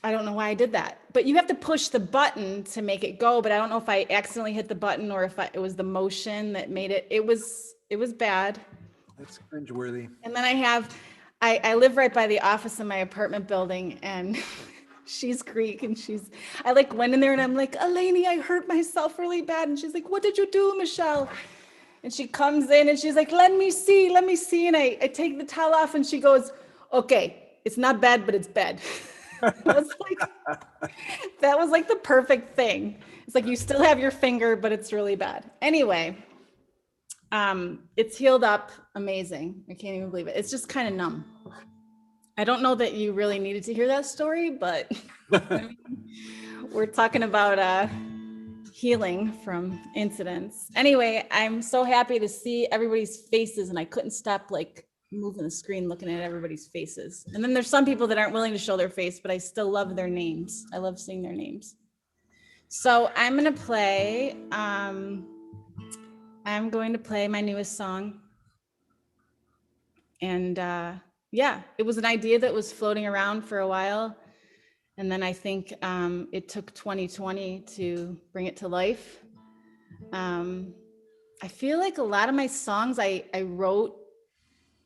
D: don't know why I did that. But you have to push the button to make it go, but I don't know if I accidentally hit the button or if it was the motion that made it. It was bad.
E: That's cringeworthy.
D: And then I live right by the office in my apartment building, and she's Greek, and I like went in there and I'm like, Eleni, I hurt myself really bad. And she's like, what did you do, Michelle? And she comes in and she's like, let me see. And I take the towel off and she goes, okay, it's not bad, but it's bad. That was like the perfect thing. It's like, you still have your finger, but it's really bad. Anyway, it's healed up amazing. I can't even believe it. It's just kind of numb. I don't know that you really needed to hear that story, but we're talking about healing from incidents. Anyway, I'm so happy to see everybody's faces, and I couldn't stop like moving the screen looking at everybody's faces. And then there's some people that aren't willing to show their face, but I still love their names. I love seeing their names. So I'm going to play my newest song. And yeah, it was an idea that was floating around for a while. And then I think it took 2020 to bring it to life. I feel like a lot of my songs I wrote,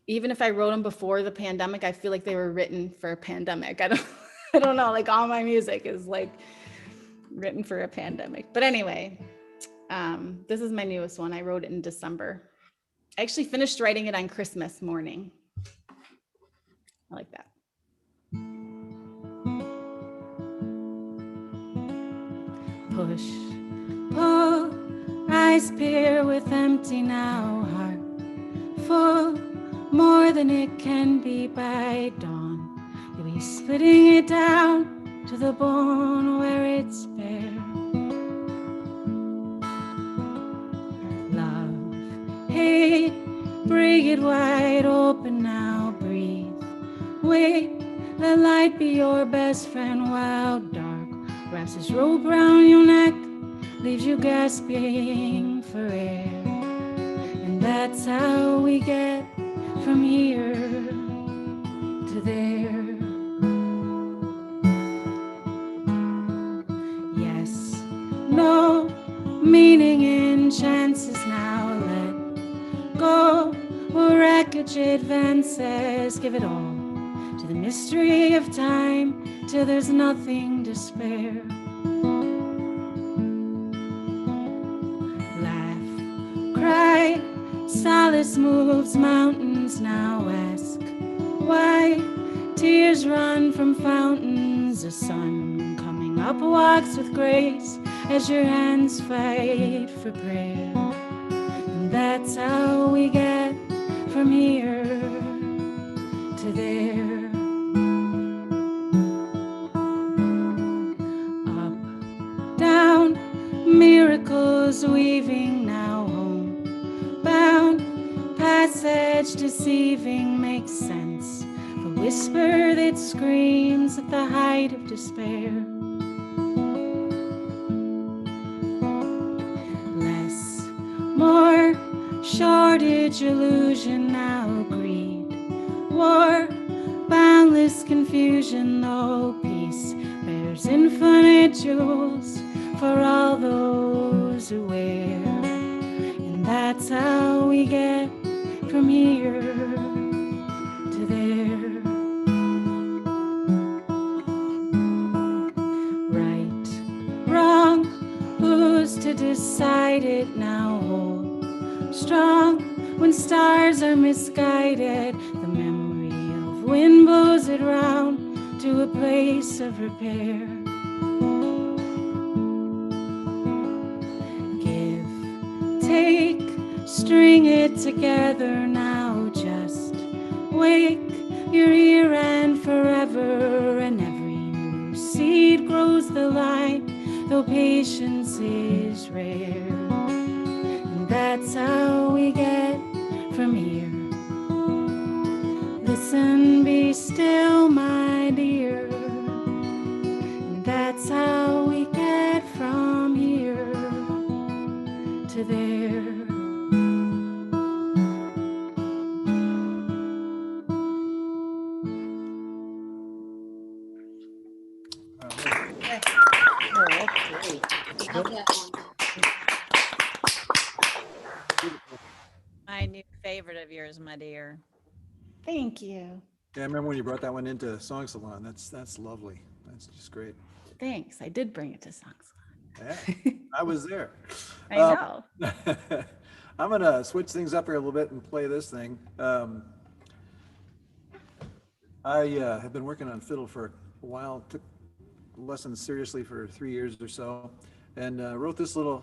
D: even if I wrote them before the pandemic, I feel like they were written for a pandemic. I don't know, like all my music is like written for a pandemic. But anyway, this is my newest one. I wrote it in December. I actually finished writing it on Christmas morning. I like that. Push, pull, eyes peer with empty now heart, full, more than it can be by dawn. You'll be splitting it down to the bone where it's bare. Love, hate, break it wide open now, breathe. Wait, let light be your best friend while dark wraps his rope round your neck, leaves you gasping for air. And that's how we get from here to there. Yes, no meaning in chances now, let go. Where wreckage advances, give it all to the mystery of time till there's nothing to spare. Laugh, cry, solace moves mountains now. Ask why tears run from fountains. The sun coming up walks with grace as your hands fight for prayer. And that's how we get from here to there. Up, down, miracles weaving now, home bound, passage deceiving makes sense. The whisper that screams at the height of despair. Less, more, shortage, illusion now, greed, war, boundless confusion, though peace bears infinite jewels for all those who wear. And that's how we get from here to there. Right, wrong, who's to decide it now? Hold strong when stars are misguided. The memory of wind blows it round to a place of repair. Give, take, string it together now. Just wake your ear and forever. And every new seed grows the line, though patience is rare. And that's how we get from here. Listen, be still, my dear. And that's how we get from here to there.
C: Oh, that's great.
B: My new favorite of yours, yours, my dear.
D: Thank you.
E: Yeah, I remember when you brought that one into Song Salon. That's lovely. That's just great.
D: Thanks. I did bring it to Songs.
E: Yeah, I was there.
D: I know.
E: I'm gonna switch things up here a little bit and play this thing. I have been working on fiddle for a while. Took lessons seriously for 3 years or so, and wrote this little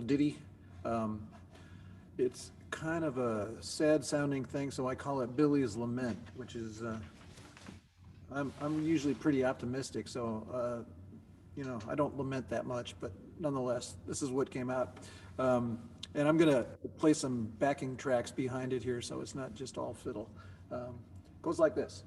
E: ditty. It's kind of a sad sounding thing, so I call it Billy's Lament, which is I'm usually pretty optimistic, so you know, I don't lament that much, but nonetheless, this is what came out. And I'm gonna play some backing tracks behind it here, so it's not just all fiddle. Goes like this.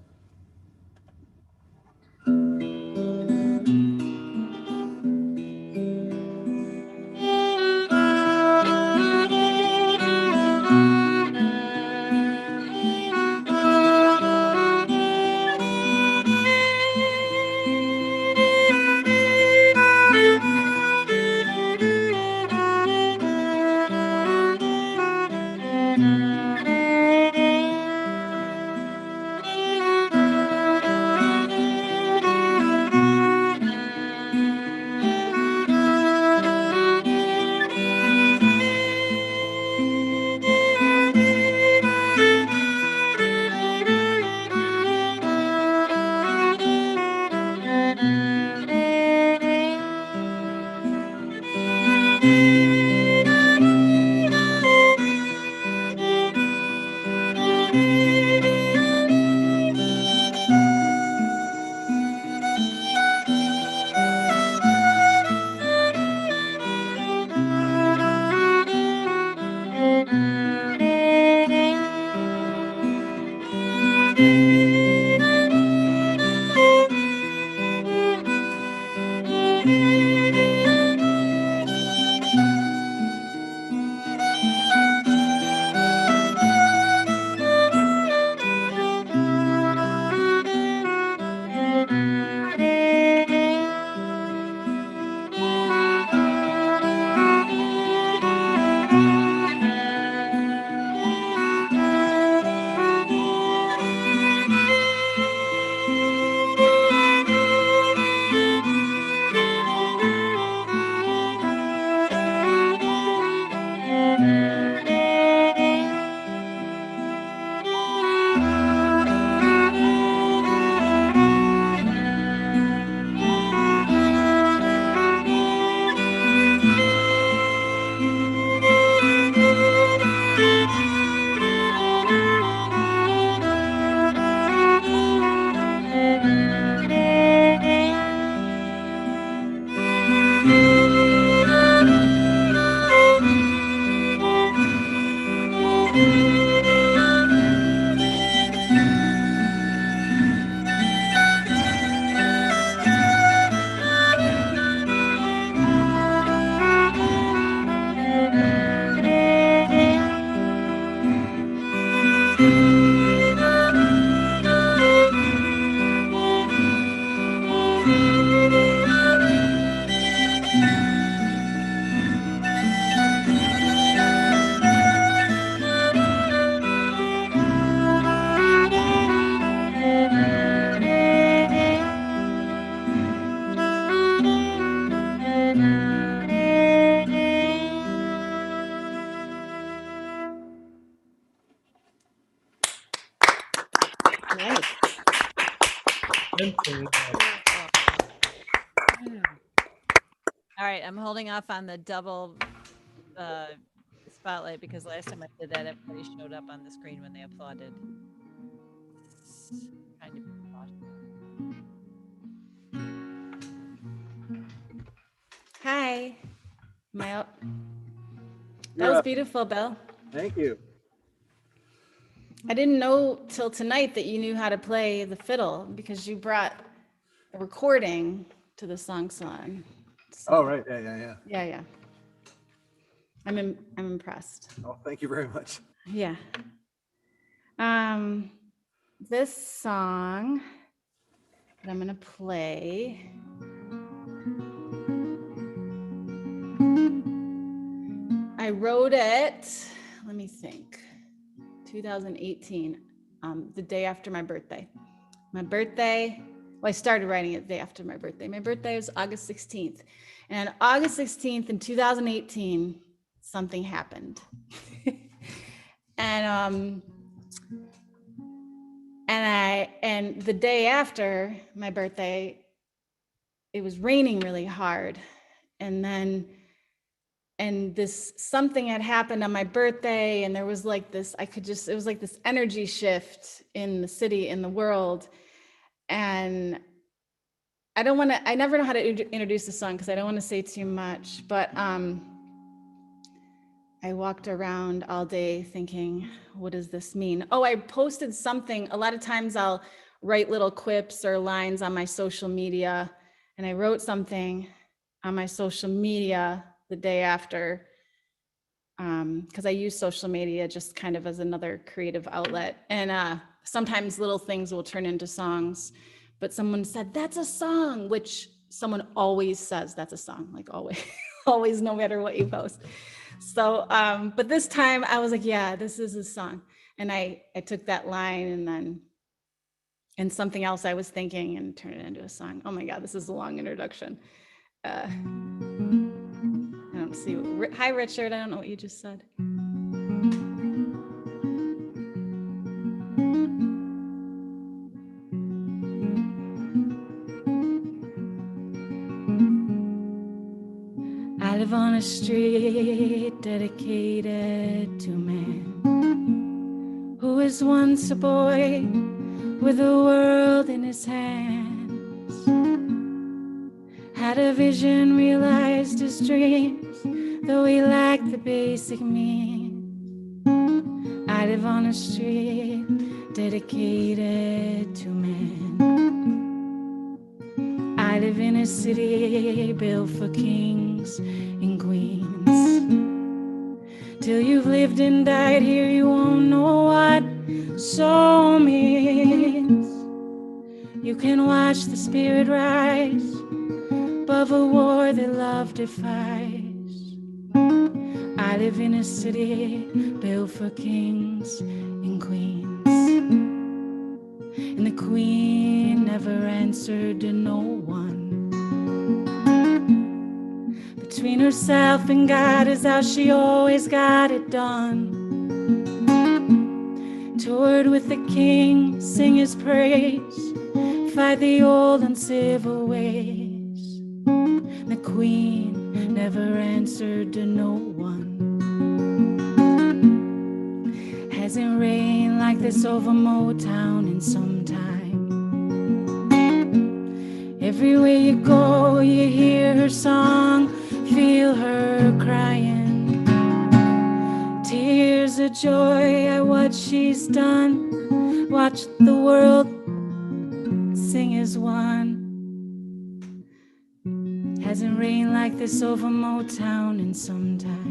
C: Nice.
B: All right, I'm holding off on the double spotlight because last time I did that, everybody showed up on the screen when they applauded. Trying to be cautious.
D: Hi. Am I up?
E: You're
D: That was
E: up.
D: beautiful, Bill.
E: Thank you.
D: I didn't know till tonight that you knew how to play the fiddle because you brought a recording to the Song Salon. So,
E: Oh, right. Yeah.
D: yeah. I'm impressed.
E: Oh, thank you very much.
D: Yeah. This song that I'm gonna play. I wrote it, let me think, 2018, the day after my birthday. Well, I started writing it the day after my birthday. My birthday was August 16th. And on August 16th in 2018, something happened. And the day after my birthday, it was raining really hard. And this something had happened on my birthday, and there was like this, it was like this energy shift in the city, in the world. And I never know how to introduce the song because I don't want to say too much, but I walked around all day thinking, what does this mean? Oh, I posted something. A lot of times I'll write little quips or lines on my social media, and I wrote something on my social media the day after, because I use social media just kind of as another creative outlet. And sometimes little things will turn into songs, but someone said, that's a song, which someone always says that's a song, like always, always, no matter what you post. So, but this time I was like, yeah, this is a song. And I took that line and something else I was thinking and turned it into a song. Oh my God, this is a long introduction. I don't see, hi, Richard, I don't know what you just said. I live on a street dedicated to a man who was once a boy with the world in his hands. Had a vision, realized his dreams, though he lacked the basic means. I live on a street dedicated to man. I live in a city built for kings and queens. Till you've lived and died here, you won't know what soul means. You can watch the spirit rise above a war that love defies. I live in a city built for kings and queens. And the queen never answered to no one. Between herself and God is how she always got it done. Toured with the king, sing his praise, fight the old uncivil ways. The queen never answered to no one. Hasn't rained like this over Motown in some time. Everywhere you go, you hear her song, feel her crying. Tears of joy at what she's done. Watch the world sing as one. Hasn't rained like this over Motown in some time.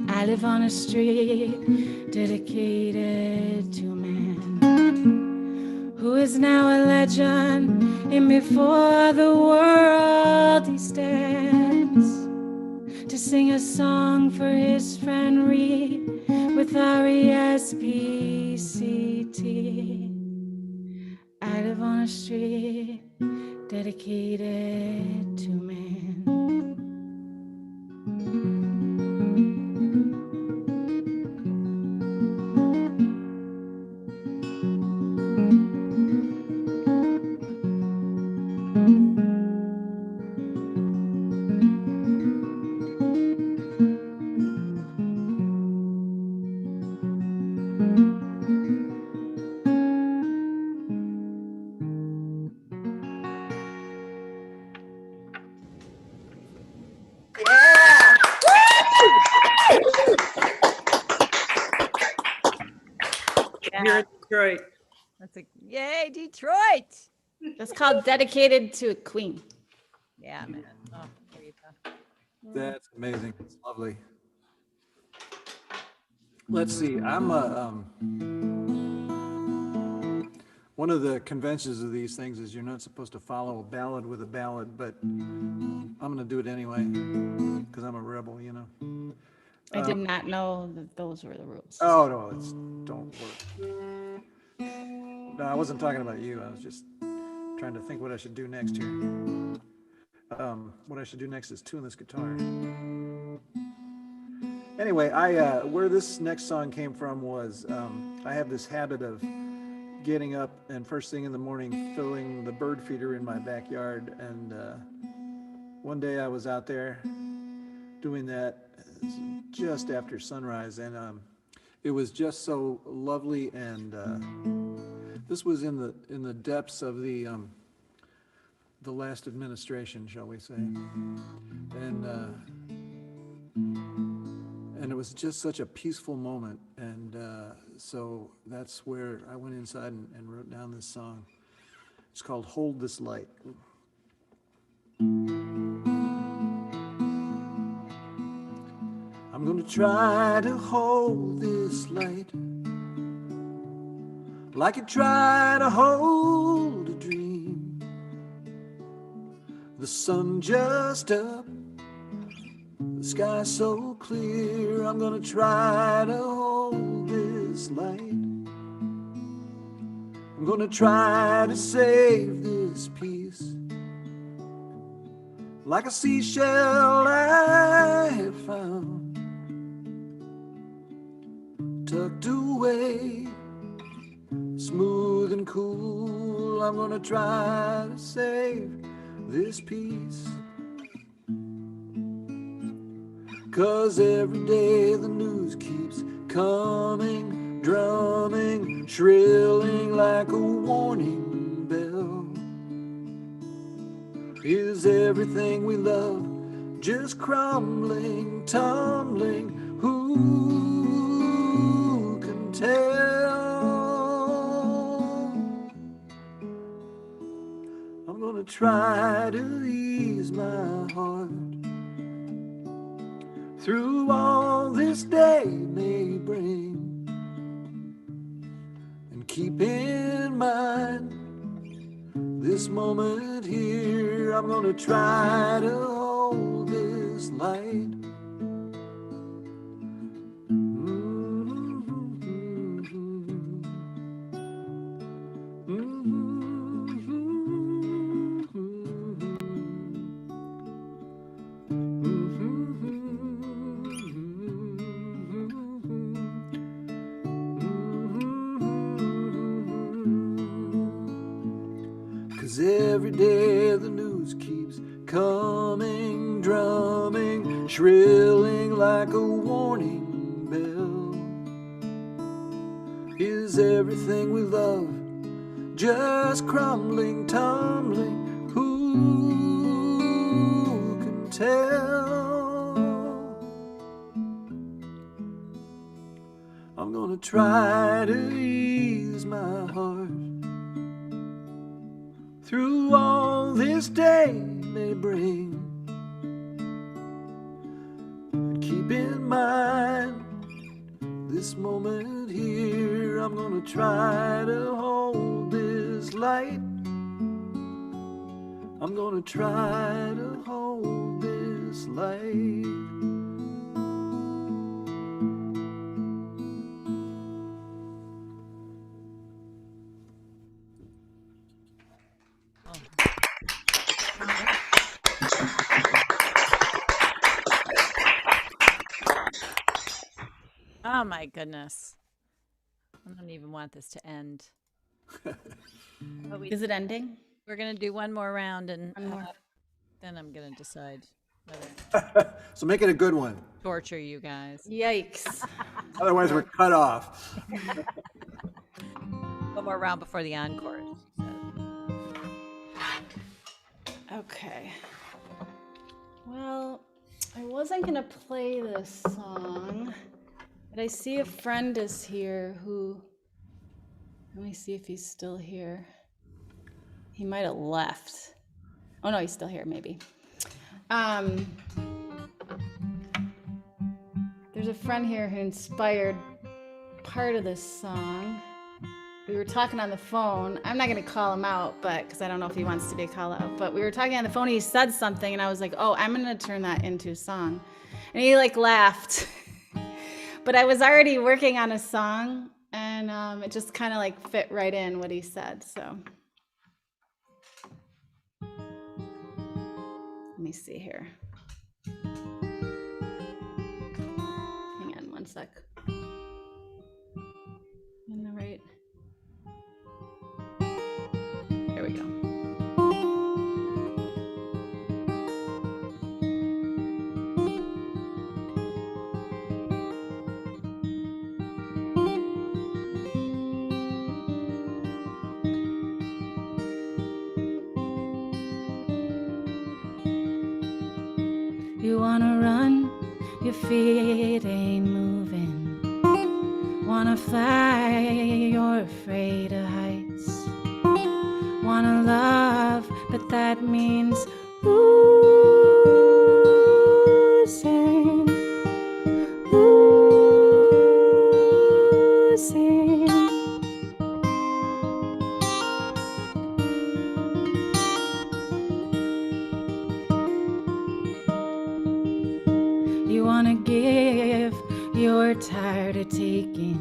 D: I live on a street dedicated to a man who is now a legend, and before the world he stands to sing a song for his friend Reed with R-E-S-P-C-T. I live on a street dedicated to man.
C: Here in Detroit.
B: That's a yay, Detroit.
D: That's called Dedicated to a Queen.
B: Yeah, man. Oh, there you go.
E: That's amazing. It's lovely. Let's see. I'm one of the conventions of these things is you're not supposed to follow a ballad with a ballad, but I'm gonna do it anyway because I'm a rebel, you know.
D: I did not know that those were the rules.
E: Oh no, it's don't work. No, I wasn't talking about you. I was just trying to think what I should do next here. What I should do next is tune this guitar. Anyway, where this next song came from was I have this habit of getting up and first thing in the morning filling the bird feeder in my backyard, and one day I was out there doing that just after sunrise, and it was just so lovely, and this was in the depths of the last administration, shall we say, and it was just such a peaceful moment, and so that's where I went inside and wrote down this song. It's called Hold This Light. I'm gonna try to hold this light like I try to hold a dream. The sun just up, the sky so clear. I'm gonna try to hold this light. I'm gonna try to save this peace like a seashell I have found, tucked away, smooth and cool. I'm gonna try to save this peace, 'cause every day the news keeps coming, drumming, shrilling like a warning bell. Is everything we love just crumbling, tumbling? Who can tell? I'm gonna try to ease my heart through all this day may bring, and keep in mind this moment here. I'm gonna try to hold this light. Every day the news keeps coming, drumming, shrilling like a warning bell. Is everything we love just crumbling, tumbling? Who can tell? I'm gonna try to ease my heart through all this day may bring, and keep in mind this moment here. I'm gonna try to hold this light. I'm gonna try to hold this light.
B: Oh my goodness. I don't even want this to end. But
D: Is it ending?
B: we're going to do one more round, and
D: One more.
B: then I'm going to decide whether to
E: So make it a good one.
B: torture you guys.
D: Yikes.
E: Otherwise, we're cut off.
B: One more round before the encore. she said.
D: Okay. Well, I wasn't gonna play this song, but I see a friend is here who, let me see if he's still here. He might have left. Oh no, he's still here, maybe. There's a friend here who inspired part of this song. We were talking on the phone. I'm not going to call him out, but because I don't know if he wants to be called out. But we were talking on the phone. He said something, and I was like, "Oh, I'm going to turn that into a song," and he like laughed. But I was already working on a song, and it just kind of like fit right in what he said. So let me see here. Hang on one sec. In the right. There we go. You wanna run, your feet ain't moving. Wanna fly, you're afraid of heights. Wanna love, but that means losing, losing. You wanna give, you're tired of taking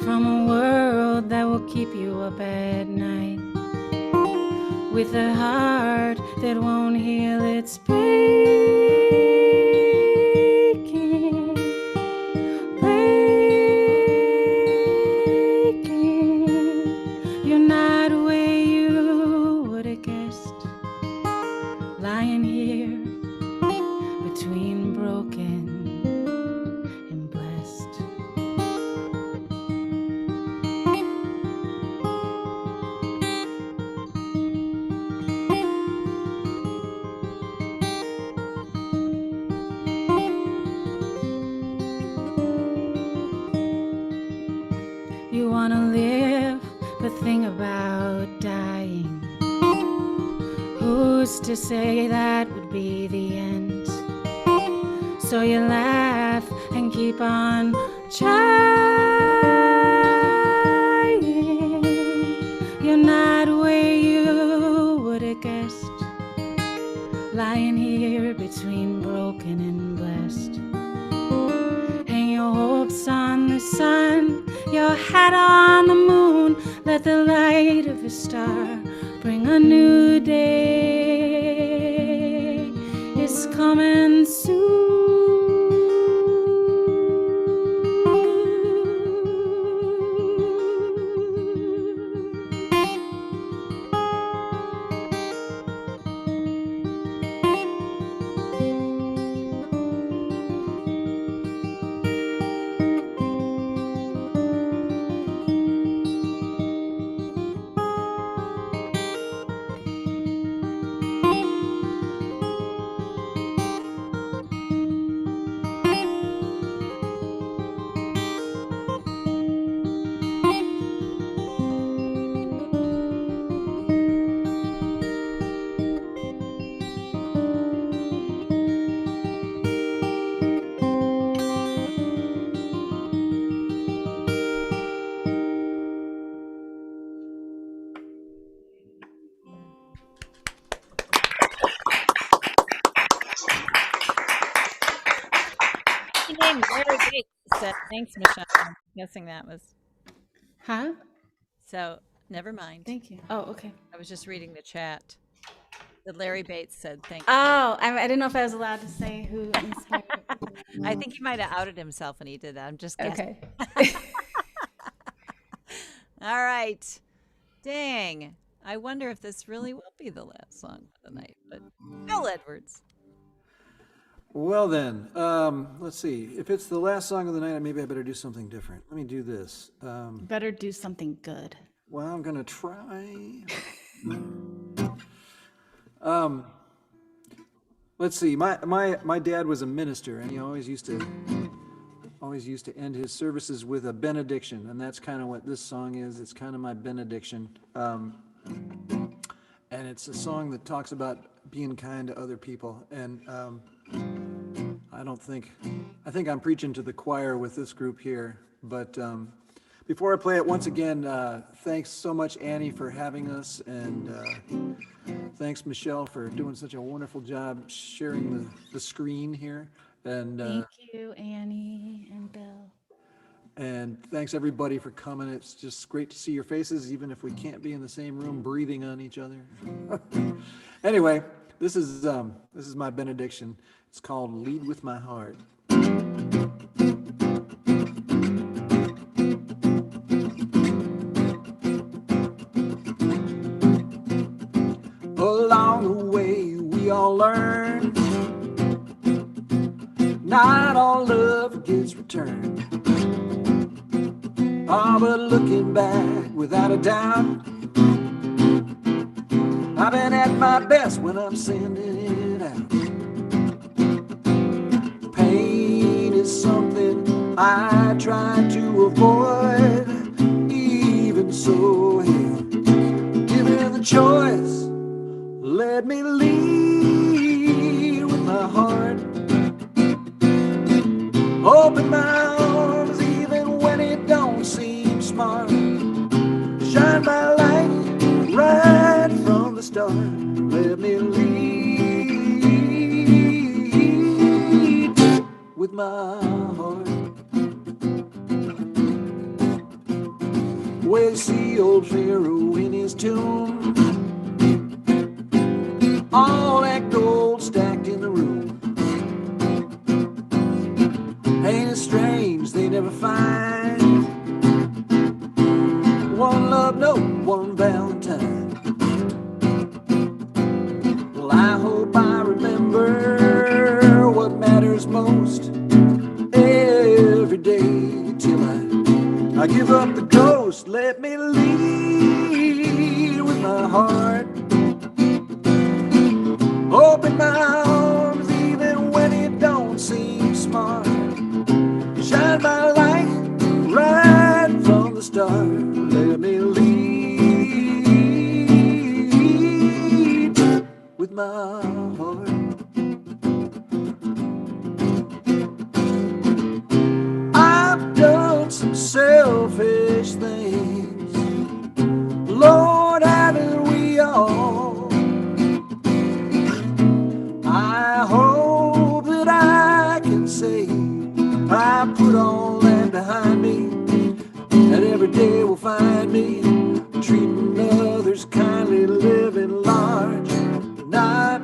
D: from a world that will keep you up at night, with a heart that won't heal its breaking, breaking. You're not where you would have guessed, lying here between broken and blessed. You wanna live, but think about dying. Who's to say that would be the end? So you laugh and keep on trying. You're not where you would have guessed, lying here between broken and blessed. Hang your hopes on the sun, your hat on the moon. Let the light of a star bring a new day. It's coming soon.
B: He named Larry Bates said, thanks, Michelle. I'm guessing that was.
D: Huh?
B: So never mind.
D: Thank you. Oh, okay.
B: I was just reading the chat. That Larry Bates said, thank you.
D: Oh, I didn't know if I was allowed to say who inspired it.
B: I think he might have outed himself when he did that. I'm just guessing.
D: Okay.
B: All right. Dang. I wonder if this really will be the last song for the night. But Bill Edwards.
E: Well then, let's see. If it's the last song of the night, maybe I better do something different. Let me do this.
D: Better do something good.
E: Well, I'm gonna try. Let's see. My dad was a minister, and he always used to end his services with a benediction, and that's kind of what this song is. It's kind of my benediction, and it's a song that talks about being kind to other people. And I think I'm preaching to the choir with this group here, But before I play it, once again, thanks so much, Annie, for having us, and thanks, Michelle, for doing such a wonderful job sharing the screen here. And
D: Thank you, Annie and Bill.
E: and thanks everybody for coming. It's just great to see your faces, even if we can't be in the same room breathing on each other. Anyway, this is my benediction. It's called "Lead with My Heart." Along the way, we all learn. Not all love gets returned. Oh, but looking back, without a doubt, I've been at my best when I'm sending it out. Pain is something I try to avoid. Even so, hey, given the choice, let me lead with my heart. Open my arms even when it don't seem smart. Shine my light right from the start. Let me lead with my heart. Well, you see old Pharaoh in his tomb, all that gold stacked in the room. Ain't it strange they never find one love note, one Valentine? Well, I hope I remember what matters most every day till I give up the ghost. Let me lead with my heart. Open my arms even when it don't seem smart. Shine my light right from the start. Let me lead with my heart. I've done some selfish things, Lord, haven't we all? I hope that I can say I put all that behind me, and every day will find me treating others kindly, living large, not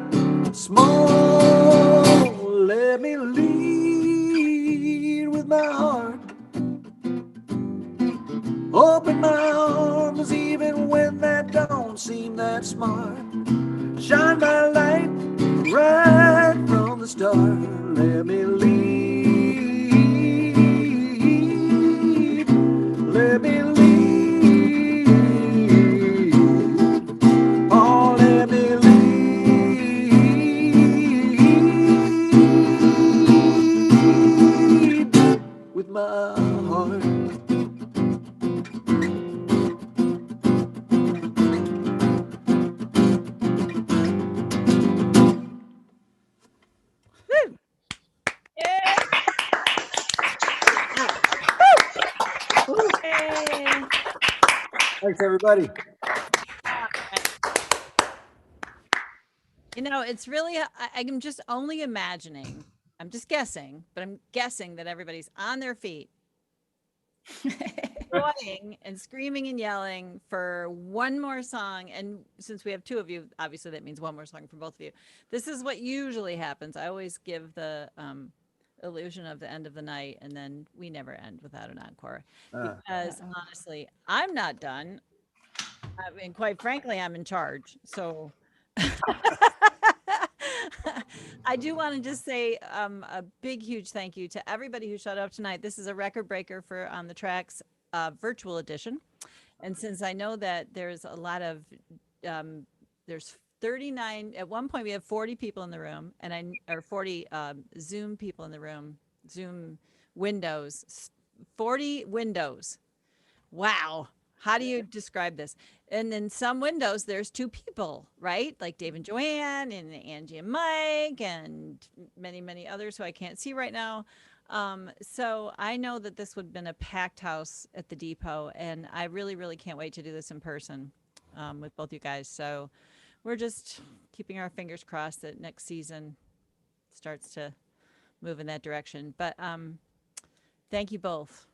E: small. Let me lead with my heart. Open my arms even when that don't seem that smart. Shine my light right from the start. Let me lead. Let me lead. Oh, let me lead with my heart.
B: Woo! Yay! Yay!
E: Thanks, everybody.
B: You know, it's really, I'm just only imagining, I'm just guessing, but I'm guessing that everybody's on their feet, applauding and screaming and yelling for one more song. And since we have two of you, obviously that means one more song for both of you. This is what usually happens. I always give the illusion of the end of the night, and then we never end without an encore. Because honestly, I'm not done. I mean, quite frankly, I'm in charge. So I do want to just say a big, huge thank you to everybody who showed up tonight. This is a record breaker for On the Tracks virtual edition. And since I know that there's a lot of, there's 39, at one point we have 40 people in the room, and or 40 Zoom people in the room, Zoom windows, 40 windows. Wow. How do you describe this? And in some windows, there's two people, right? Like Dave and Joanne and Angie and Mike and many, many others who I can't see right now. So I know that this would have been a packed house at the depot, and I really, really can't wait to do this in person with both you guys. So we're just keeping our fingers crossed that next season starts to move in that direction. But thank you both.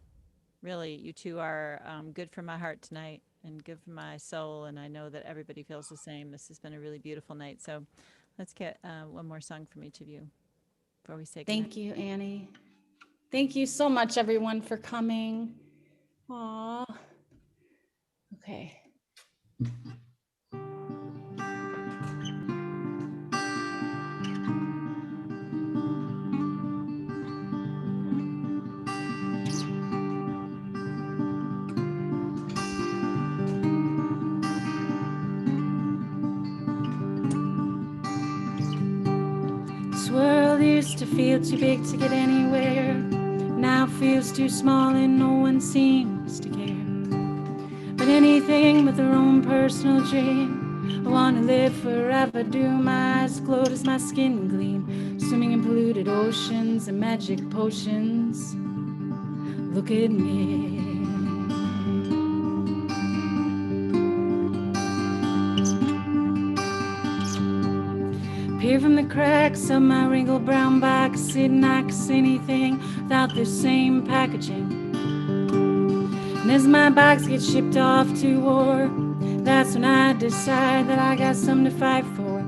B: Really, you two are good for my heart tonight and good for my soul, and I know that everybody feels the same. This has been a really beautiful night. So let's get one more song from each of you before we say goodnight.
D: Thank you, Annie. Thank you so much, everyone, for coming. Aw. Okay. This world used to feel too big to get anywhere. Now feels too small and no one seems to care. But anything but their own personal dream. I want to live forever, do my eyes glow, does my skin gleam? Swimming in polluted oceans and magic potions. Look at me. Peer from the cracks of my wrinkled brown box, sitting I could say anything without the same packaging. And as my box gets shipped off to war, that's when I decide that I got something to fight for.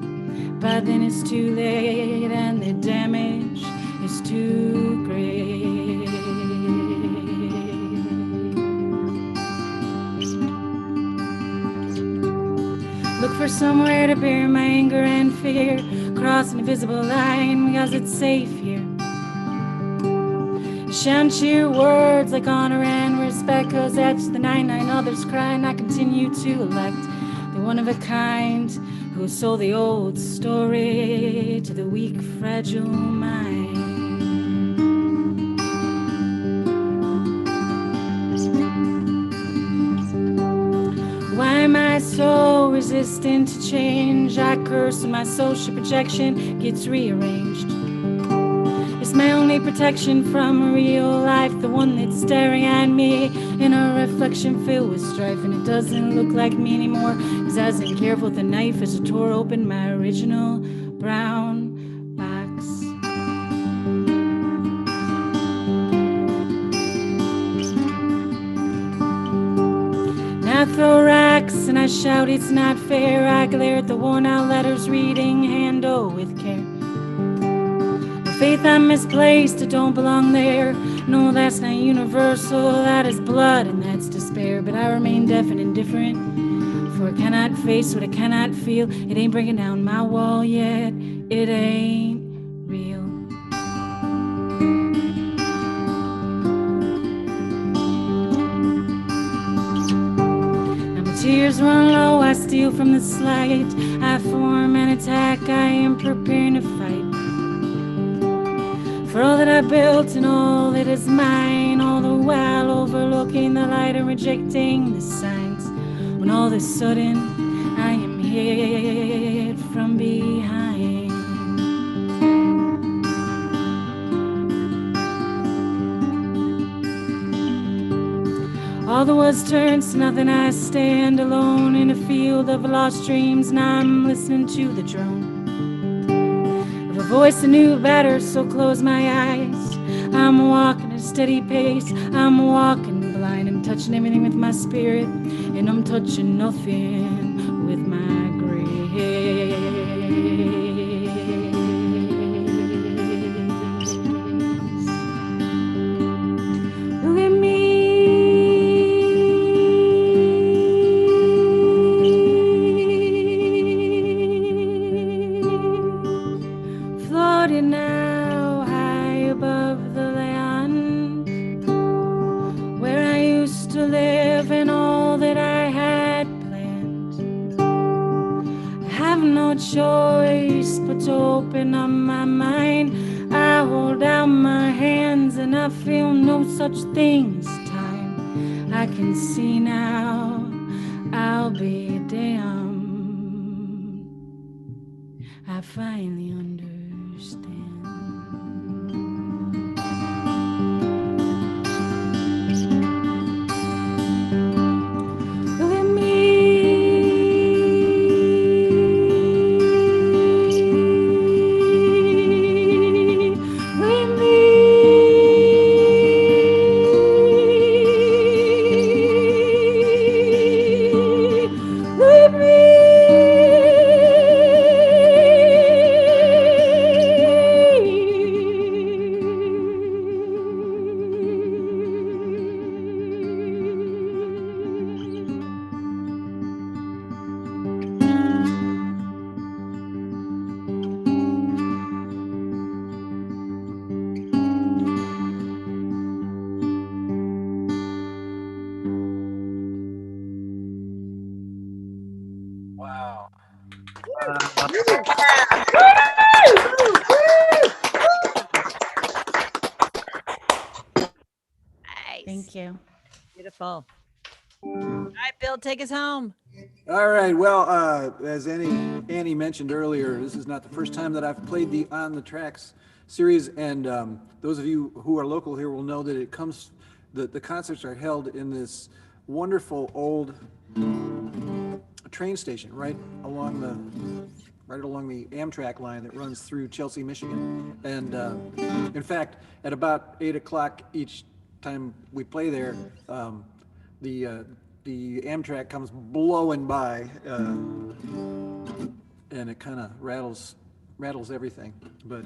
D: But then it's too late and the damage is too great. Look for somewhere to bury my anger and fear, cross an invisible line because it's safe here. Shout your words like honor and respect, cause that's the 99 others cry, and I continue to elect the one of a kind who sold the old story to the weak, fragile mind. Why am I so resistant to change? I curse when my social projection gets rearranged. It's my only protection from real life, the one that's staring at me in a reflection filled with strife. And it doesn't look like me anymore, cause I wasn't careful with the knife as I tore open my original brown box. I throw racks and I shout it's not fair. I glare at the worn out letters reading handle with care. The faith I'm misplaced, it don't belong there. No, that's not universal, that is blood and that's despair. But I remain deaf and indifferent, for I cannot face what I cannot feel. It ain't breaking down my wall yet, it ain't real. Tears run low, I steal from the slight. I form an attack, I am preparing to fight. For all that I built and all that is mine, all the while overlooking the light and rejecting the signs. When all of a sudden I am hit from behind. All the words turns to nothing, I stand alone in a field of lost dreams, and I'm listening to the drone of a voice I knew better, so close my eyes. I'm walking at a steady pace, I'm walking blind, I'm touching everything with my spirit, and I'm touching nothing with my grace. Look at me. Now high above the land where I used to live and all that I had planned. I have no choice but to open up my mind. I hold out my hands and I feel no such thing as time. I can see now, I'll be damned. I finally understand.
E: Wow.
B: Nice.
D: Thank you.
B: Beautiful. All right, Bill, take us home.
E: All right. Well, as Annie mentioned earlier, this is not the first time that I've played the On the Tracks series, and those of you who are local here will know that the concerts are held in this wonderful old train station right along the Amtrak line that runs through Chelsea, Michigan. And in fact, at about 8 o'clock each time we play there, the Amtrak comes blowing by, and it kind of rattles everything. But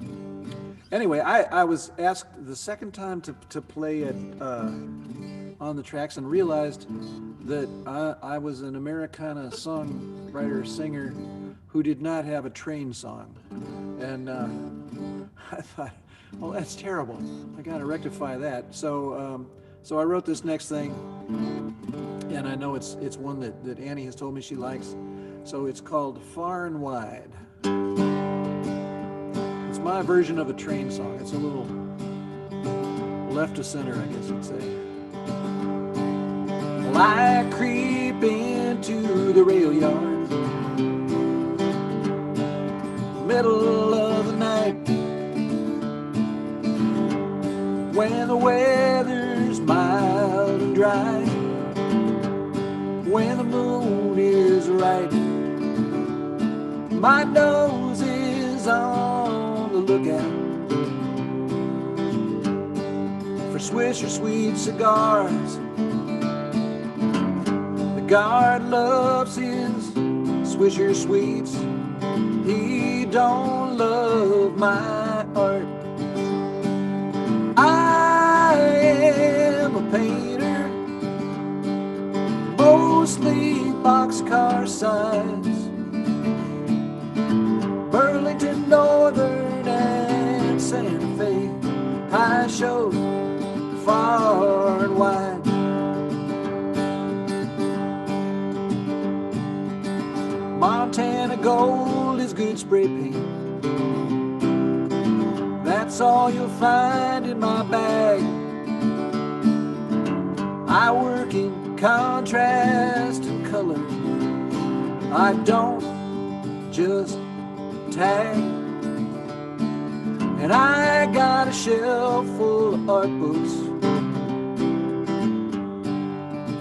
E: anyway, I was asked the second time to play it on the tracks and realized that I was an Americana songwriter, singer who did not have a train song. And I thought, well, that's terrible. I got to rectify that. So I wrote this next thing, and I know it's one that Annie has told me she likes. So it's called Far and Wide. It's my version of a train song. It's a little left to center, I guess you'd say. Well, I creep into the rail yard, middle of the night, when the weather's mild and dry, when the moon is right. My nose is on the lookout for Swisher Sweet cigars. The guard loves his Swisher Sweets. He don't love my art. I am a painter, mostly boxcar size. Burlington Northern and Santa Fe, I show far and wide. Montana Gold is good spray paint. That's all you'll find in my bag. I work in contrast and color. I don't just tag. And I got a shelf full of art books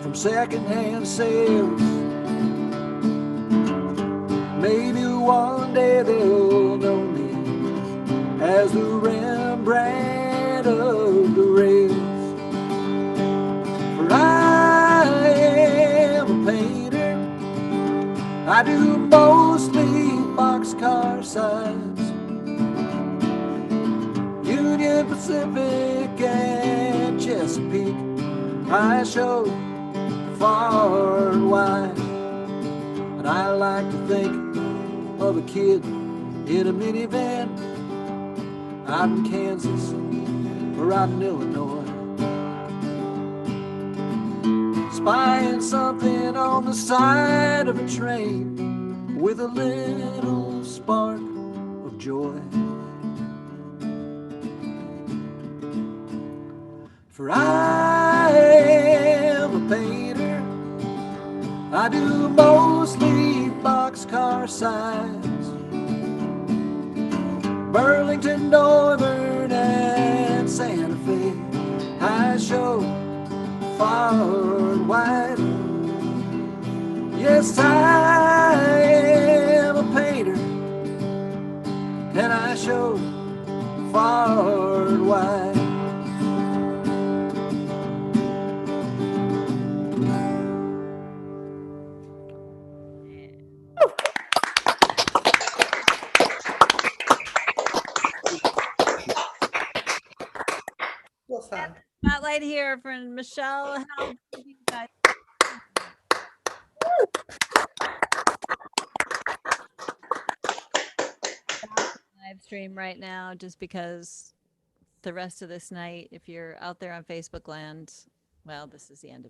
E: from secondhand sales. Maybe one day they'll know me as the Rembrandt of the rails. For I am a painter, I do mostly boxcar size. Union Pacific and Chesapeake, I show far and wide. And I like to think of a kid in a minivan out in Kansas or out in Illinois, spying something on the side of a train with a little spark of joy. For I am a painter, I do mostly boxcar size. Burlington Northern and Santa Fe, I show far and wide. Yes, I am a painter, and I show far and wide.
C: Well, fun.
B: Spotlight here from Michelle. How did you guys? Live stream right now, just because the rest of this night, if you're out there on Facebook land, well, this is the end of